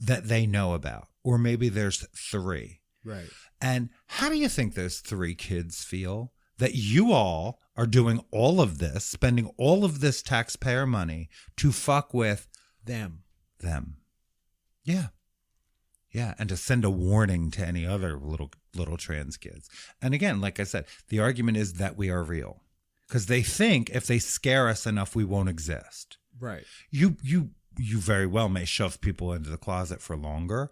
That they know about, or maybe there's 3. Right. And how do you think those 3 kids feel that you all are doing all of this, spending all of this taxpayer money to fuck with them? Yeah. And to send a warning to any other little trans kids. And again, like I said, the argument is that we are real, because they think if they scare us enough, we won't exist. Right. You very well may shove people into the closet for longer,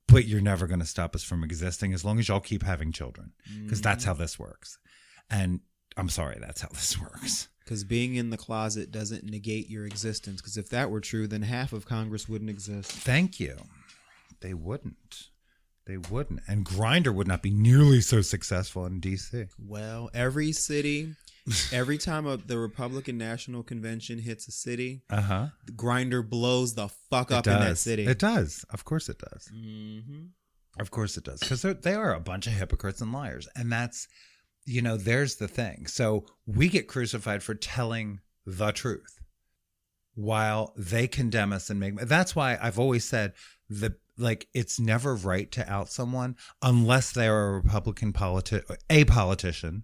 but you're never going to stop us from existing as long as y'all keep having children, because that's how this works. And I'm sorry, that's how this works. Because being in the closet doesn't negate your existence, because if that were true, then half of Congress wouldn't exist. Thank you. They wouldn't. And Grindr would not be nearly so successful in D.C. Well, every city... Every time the Republican National Convention hits a city, Grindr blows the fuck up in that city. It does. Of course it does. Mm-hmm. Of course it does. Because they are a bunch of hypocrites and liars. And that's, there's the thing. So we get crucified for telling the truth while they condemn us and make. That's why I've always said it's never right to out someone unless they're a Republican politician.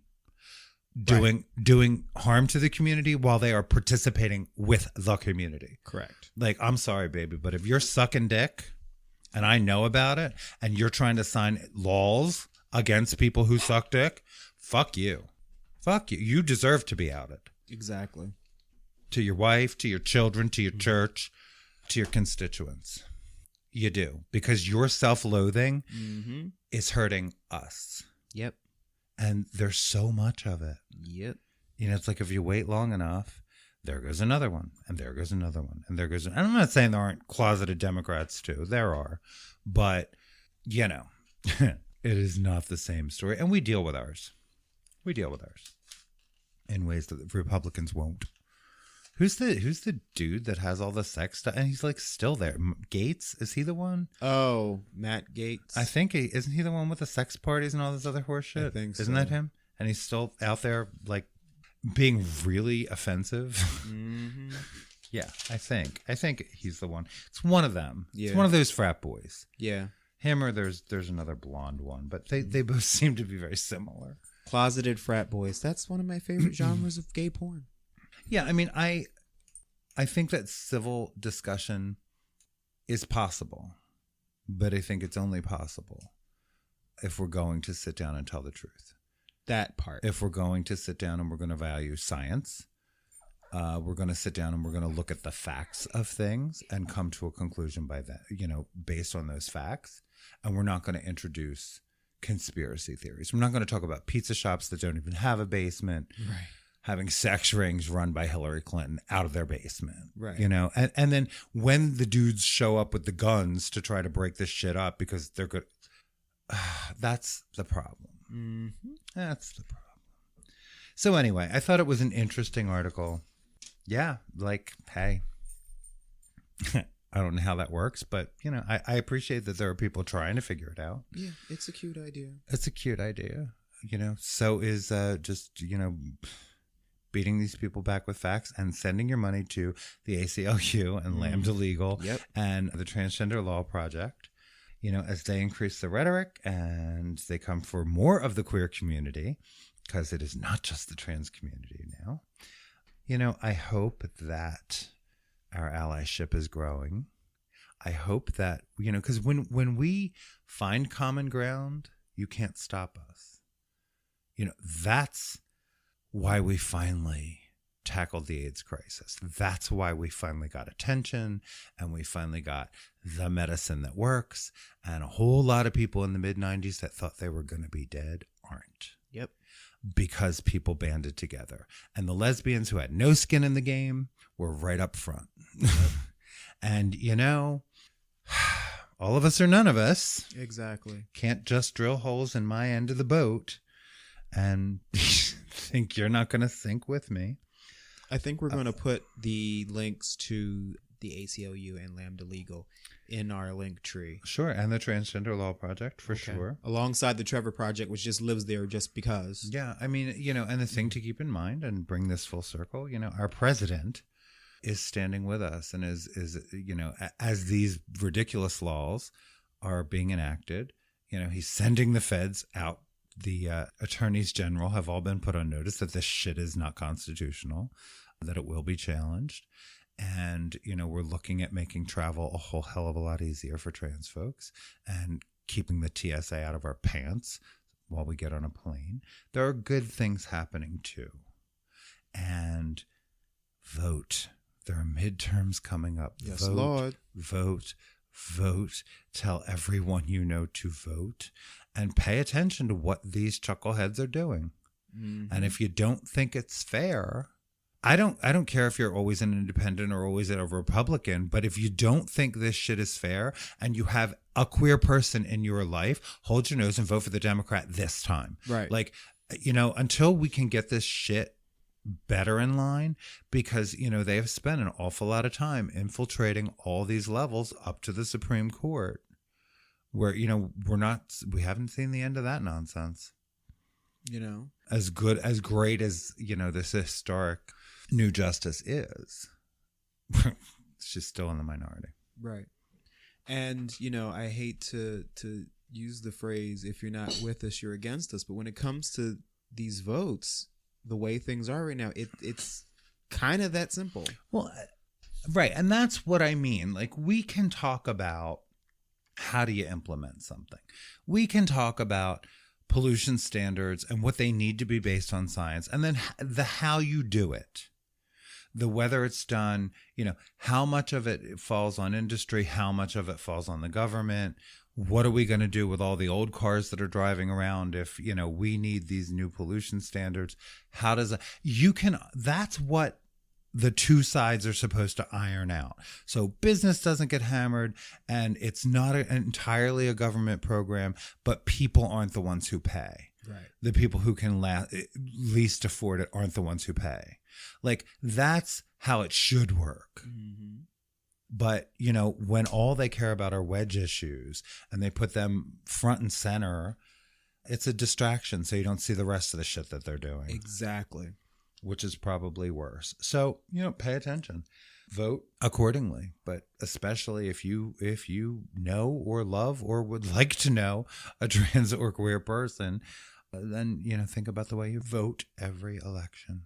Doing harm to the community while they are participating with the community. Correct. I'm sorry, baby, but if you're sucking dick and I know about it and you're trying to sign laws against people who suck dick, fuck you. Fuck you. You deserve to be outed. Exactly. To your wife, to your children, to your church, to your constituents. You do. Because your self-loathing is hurting us. Yep. And there's so much of it. Yep. It's like if you wait long enough, there goes another one, and there goes another one, and there goes. And I'm not saying there aren't closeted Democrats too. There are, but it is not the same story. And we deal with ours. In ways that the Republicans won't. Who's the dude that has all the sex stuff? And he's still there. Gates, is he the one? Oh, Matt Gates. I think isn't he the one with the sex parties and all this other horse shit? I think so. Isn't that him? And he's still out there being really offensive. Mm-hmm. Yeah, I think he's the one. It's one of them. Yeah. It's one of those frat boys. Yeah. Him or there's another blonde one, but they both seem to be very similar. Closeted frat boys. That's one of my favorite genres of gay porn. Yeah, I mean, I think that civil discussion is possible, but I think it's only possible if we're going to sit down and tell the truth. That part. If we're going to sit down and we're going to value science, we're going to sit down and we're going to look at the facts of things and come to a conclusion by that, based on those facts. And we're not going to introduce conspiracy theories. We're not going to talk about pizza shops that don't even have a basement. Right. Having sex rings run by Hillary Clinton out of their basement. Right. And then when the dudes show up with the guns to try to break this shit up because they're good, that's the problem. Mm-hmm. That's the problem. So anyway, I thought it was an interesting article. Yeah, hey, I don't know how that works, but I appreciate that there are people trying to figure it out. Yeah, it's a cute idea. It's a cute idea. So is just beating these people back with facts and sending your money to the ACLU and Lambda Legal and the Transgender Law Project, as they increase the rhetoric and they come for more of the queer community, because it is not just the trans community now. I hope that our allyship is growing. I hope that, because when we find common ground, you can't stop us. That's why we finally tackled the AIDS crisis. That's why we finally got attention, and we finally got the medicine that works. And a whole lot of people in the mid-90s that thought they were going to be dead aren't. Yep. Because people banded together. And the lesbians who had no skin in the game were right up front. Yep. And, all of us or none of us. Exactly. Can't just drill holes in my end of the boat and think you're not going to think with me. I think we're going to put the links to the ACLU and Lambda Legal in our link tree. Sure, and the Transgender Law Project, for sure. Alongside the Trevor Project, which just lives there just because. Yeah, I mean, and the thing to keep in mind and bring this full circle, our president is standing with us and is as these ridiculous laws are being enacted, he's sending the feds out. The attorneys general have all been put on notice that this shit is not constitutional, that it will be challenged. And, we're looking at making travel a whole hell of a lot easier for trans folks and keeping the TSA out of our pants while we get on a plane. There are good things happening too. And vote. There are midterms coming up. Yes, vote, Lord. Vote. Tell everyone you know to vote. And pay attention to what these chuckleheads are doing. Mm-hmm. And if you don't think it's fair, I don't care if you're always an independent or always a Republican, but if you don't think this shit is fair and you have a queer person in your life, hold your nose and vote for the Democrat this time. Right. Like, until we can get this shit better in line, because, they have spent an awful lot of time infiltrating all these levels up to the Supreme Court. Where, we haven't seen the end of that nonsense. As great as, this historic new justice is, she's still in the minority. Right. And, I hate to use the phrase, if you're not with us, you're against us. But when it comes to these votes, the way things are right now, it's kind of that simple. Well, right. And that's what I mean. Like, we can talk about how do you implement something? We can talk about pollution standards and what they need to be based on science, and then the how you do it. The whether it's done, how much of it falls on industry, how much of it falls on the government. What are we going to do with all the old cars that are driving around if, we need these new pollution standards? How does that's what the two sides are supposed to iron out. So business doesn't get hammered, and it's not entirely a government program, but people aren't the ones who pay. Right. The people who can least afford it aren't the ones who pay. Like, that's how it should work. Mm-hmm. But, when all they care about are wedge issues and they put them front and center, it's a distraction. So you don't see the rest of the shit that they're doing. Exactly. Which is probably worse. So, pay attention, vote accordingly, but especially if you know or love or would like to know a trans or queer person, then, think about the way you vote every election.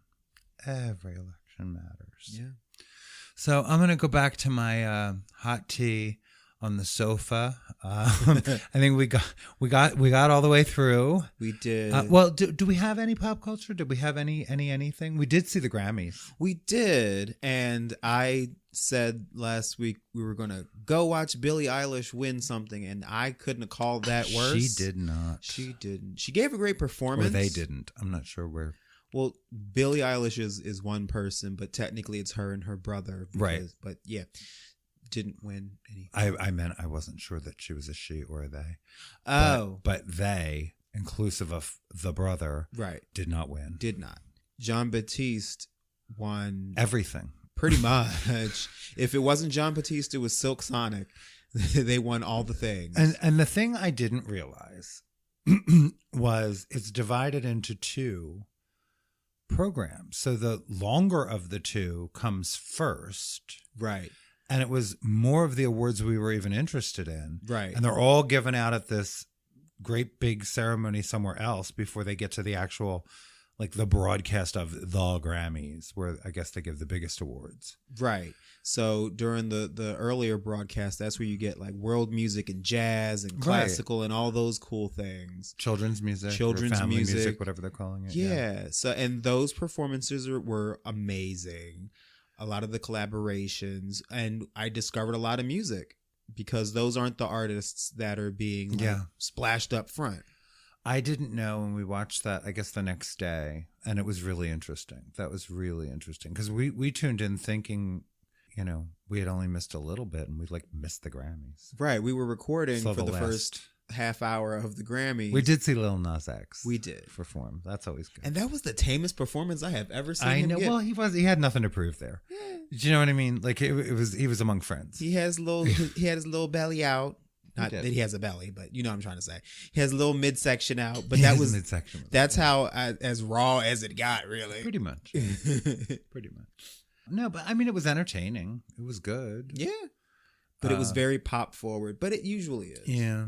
Every election matters. Yeah. So I'm going to go back to my hot tea on the sofa. I think we got all the way through. We did. Well, do we have any pop culture? Did we have anything? We did see the Grammys. We did, and I said last week we were going to go watch Billie Eilish win something, and I couldn't have called that worse. She did not. She didn't. She gave a great performance. Or they didn't. I'm not sure where. Well, Billie Eilish is one person, but technically it's her and her brother. Right. But yeah. Didn't win any. I meant I wasn't sure that she was a she or a they. Oh. But they, inclusive of the brother, right, did not win. Did not. Jean Baptiste won everything. Pretty much. If it wasn't Jean Baptiste, it was Silk Sonic. They won all the things. And the thing I didn't realize was it's divided into two programs. So the longer of the two comes first. Right. And it was more of the awards we were even interested in. Right. And they're all given out at this great big ceremony somewhere else before they get to the actual like the broadcast of the Grammys, where I guess they give the biggest awards. Right. So during the earlier broadcast, that's where you get like world music and jazz and classical and all those cool things. Children's music, or family music, whatever they're calling it. Yeah. So, and those performances were amazing. A lot of the collaborations, and I discovered a lot of music because those aren't the artists that are being splashed up front. I didn't know when we watched that, I guess the next day, and it was really interesting. That was really interesting because we tuned in thinking, we had only missed a little bit and we like missed the Grammys. Right. We were recording for the first half hour of the Grammys. We did see Lil Nas X. We did perform. That's always good. And that was the tamest performance I have ever seen. I him know. get. Well, he had nothing to prove there. Yeah. Do you know what I mean? Like he was among friends. He had his little belly out. Not that he has a belly, but you know what I'm trying to say. He has a little midsection out, but that was midsection. That's how as raw as it got, really. Pretty much. Pretty much. No, but I mean, it was entertaining. It was good. Yeah, but it was very pop forward. But it usually is. Yeah.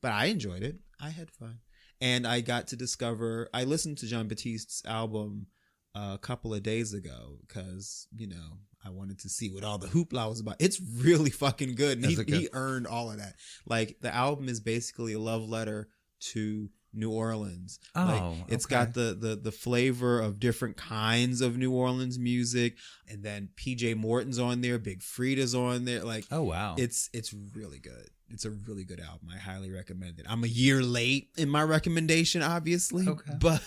But I enjoyed it. I had fun, and I got to discover. I listened to Jean Baptiste's album a couple of days ago because I wanted to see what all the hoopla was about. It's really fucking good. And he earned all of that. Like the album is basically a love letter to New Orleans. It's got the flavor of different kinds of New Orleans music. And then PJ Morton's on there. Big Frida's on there. Like, oh wow. It's really good. It's a really good album. I highly recommend it. I'm a year late in my recommendation, obviously. Okay. But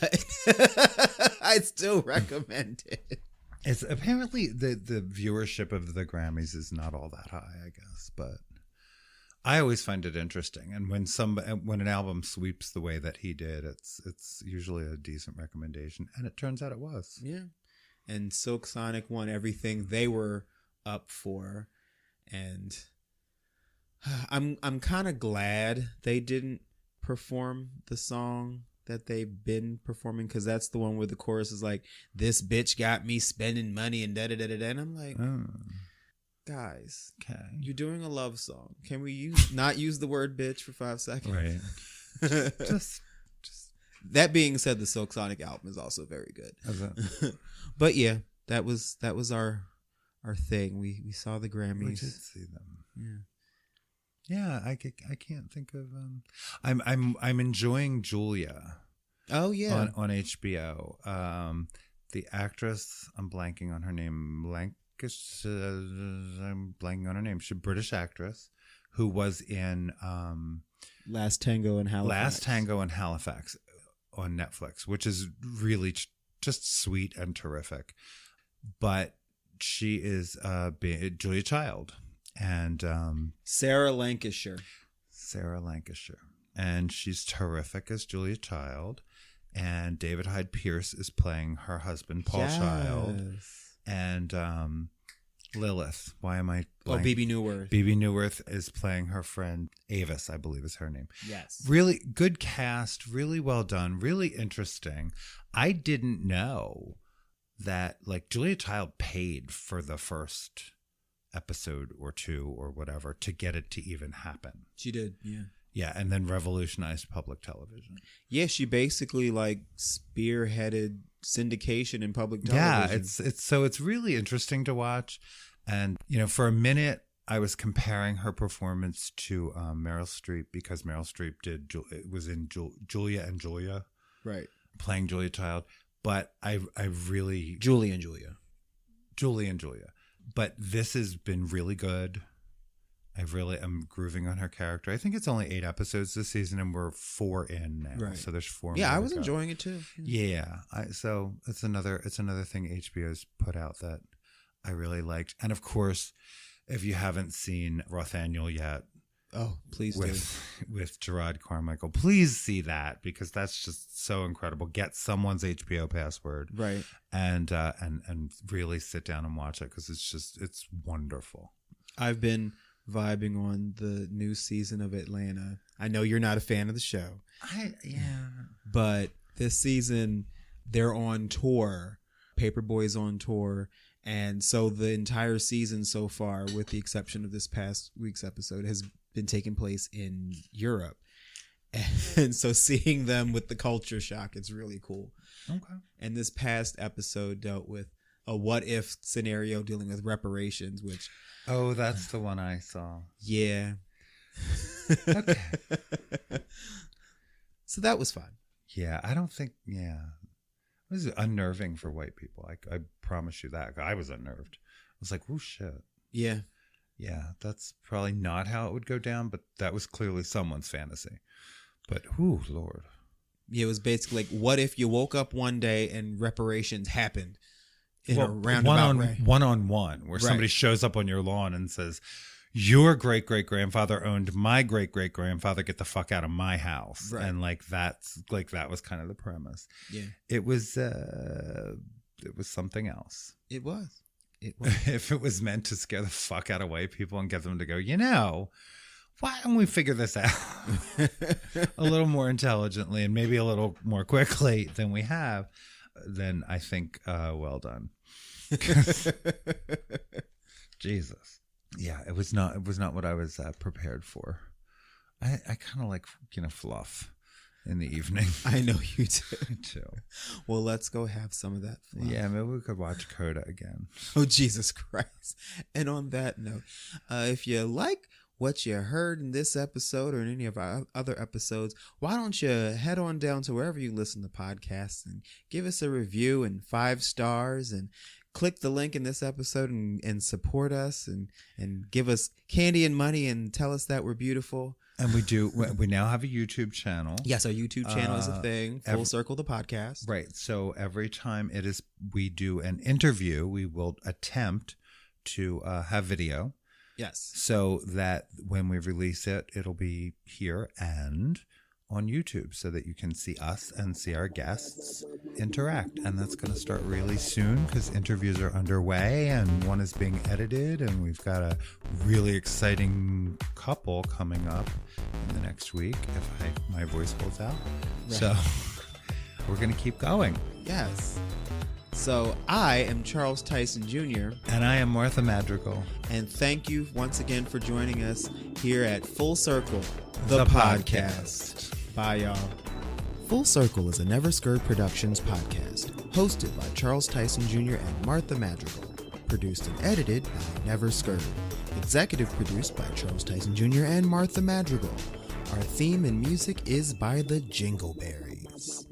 I still recommend it. It's apparently the viewership of the Grammys is not all that high, I guess, but I always find it interesting. And when an album sweeps the way that he did, it's usually a decent recommendation, and it turns out it was. Yeah. And Silk Sonic won everything they were up for, and I'm kind of glad they didn't perform the song that they've been performing, because that's the one where the chorus is like, "This bitch got me spending money and da da da da," and I'm like, guys, okay, you're doing a love song. Can we not use the word bitch for 5 seconds? Right. just. That being said, the Silk Sonic album is also very good. But yeah, that was our thing. We saw the Grammys. We did see them. Yeah. Yeah, I can't think of. I'm enjoying Julia. Oh yeah, on HBO. The actress, I'm blanking on her name. I'm blanking on her name. She's a British actress who was in Last Tango in Halifax on Netflix, which is really just sweet and terrific. But she is Julia Child. And Sarah Lancashire, and she's terrific as Julia Child. And David Hyde Pierce is playing her husband, Paul Child. And Lilith, why am I blank? Bebe Neuwirth. Bebe Neuwirth is playing her friend Avis, I believe is her name. Yes. Really good cast, really well done, really interesting. I didn't know that like Julia Child paid for the first episode or two or whatever to get it to even happen. She did, yeah. Yeah, and then revolutionized public television. Yeah, she basically like spearheaded syndication in public television. Yeah, it's really interesting to watch. And for a minute I was comparing her performance to Meryl Streep, because Meryl Streep was in Julia and Julia, right, playing Julia Child. But I really Julie and Julia. But this has been really good. I'm grooving on her character. I think it's only 8 episodes this season, and we're 4 in now. Right. So there's 4 more. Yeah, I was enjoying it too. Yeah. So it's another thing HBO's put out that I really liked. And of course, if you haven't seen Rothaniel yet, oh, please with Gerard Carmichael, please see that, because that's just so incredible. Get someone's HBO password, right, and really sit down and watch it, because it's wonderful. I've been vibing on the new season of Atlanta. I know you're not a fan of the show. But this season they're on tour. Paperboy's on tour. And so the entire season so far, with the exception of this past week's episode, has been taking place in Europe. And so seeing them with the culture shock, it's really cool. Okay. And this past episode dealt with a what if scenario dealing with reparations, which... Oh, that's the one I saw. Yeah. Okay. So that was fun. Yeah, I don't think, yeah. It was unnerving for white people. I promise you that. I was unnerved. I was like, oh, shit. Yeah. Yeah, that's probably not how it would go down, but that was clearly someone's fantasy. But, oh, Lord. Yeah, it was basically like, what if you woke up one day and reparations happened in a roundabout way? One-on-one, where somebody shows up on your lawn and says, your great-great-grandfather owned my great-great-grandfather, get the fuck out of my house. Right. And that was kind of the premise. Yeah. It was something else. It was. If it was meant to scare the fuck out of white people and get them to go, why don't we figure this out a little more intelligently and maybe a little more quickly than we have, then I think, well done. Jesus. Yeah, it was not what I was prepared for. I kind of like, fluff in the evening. I know you do. Too. Well, let's go have some of that fluff. Yeah, maybe we could watch Coda again. Oh, Jesus Christ. And on that note, if you like what you heard in this episode or in any of our other episodes, why don't you head on down to wherever you listen to podcasts and give us a review and 5 stars and click the link in this episode and support us and give us candy and money and tell us that we're beautiful. And we now have a YouTube channel. Yes, our YouTube channel is a thing. Full Circle the podcast. Right. So every time we do an interview, we will attempt to have video. Yes. So that when we release it, it'll be here and on YouTube so that you can see us and see our guests interact. And that's going to start really soon because interviews are underway and one is being edited. And we've got a really exciting couple coming up in the next week if my voice holds out. Right. So we're going to keep going. Yes. So I am Charles Tyson Jr. And I am Martha Madrigal. And thank you once again for joining us here at Full Circle, the podcast. Bye, y'all. Full Circle is a Never Scared Productions podcast, hosted by Charles Tyson Jr. and Martha Madrigal. Produced and edited by Never Scared. Executive produced by Charles Tyson Jr. and Martha Madrigal. Our theme and music is by the Jingleberries.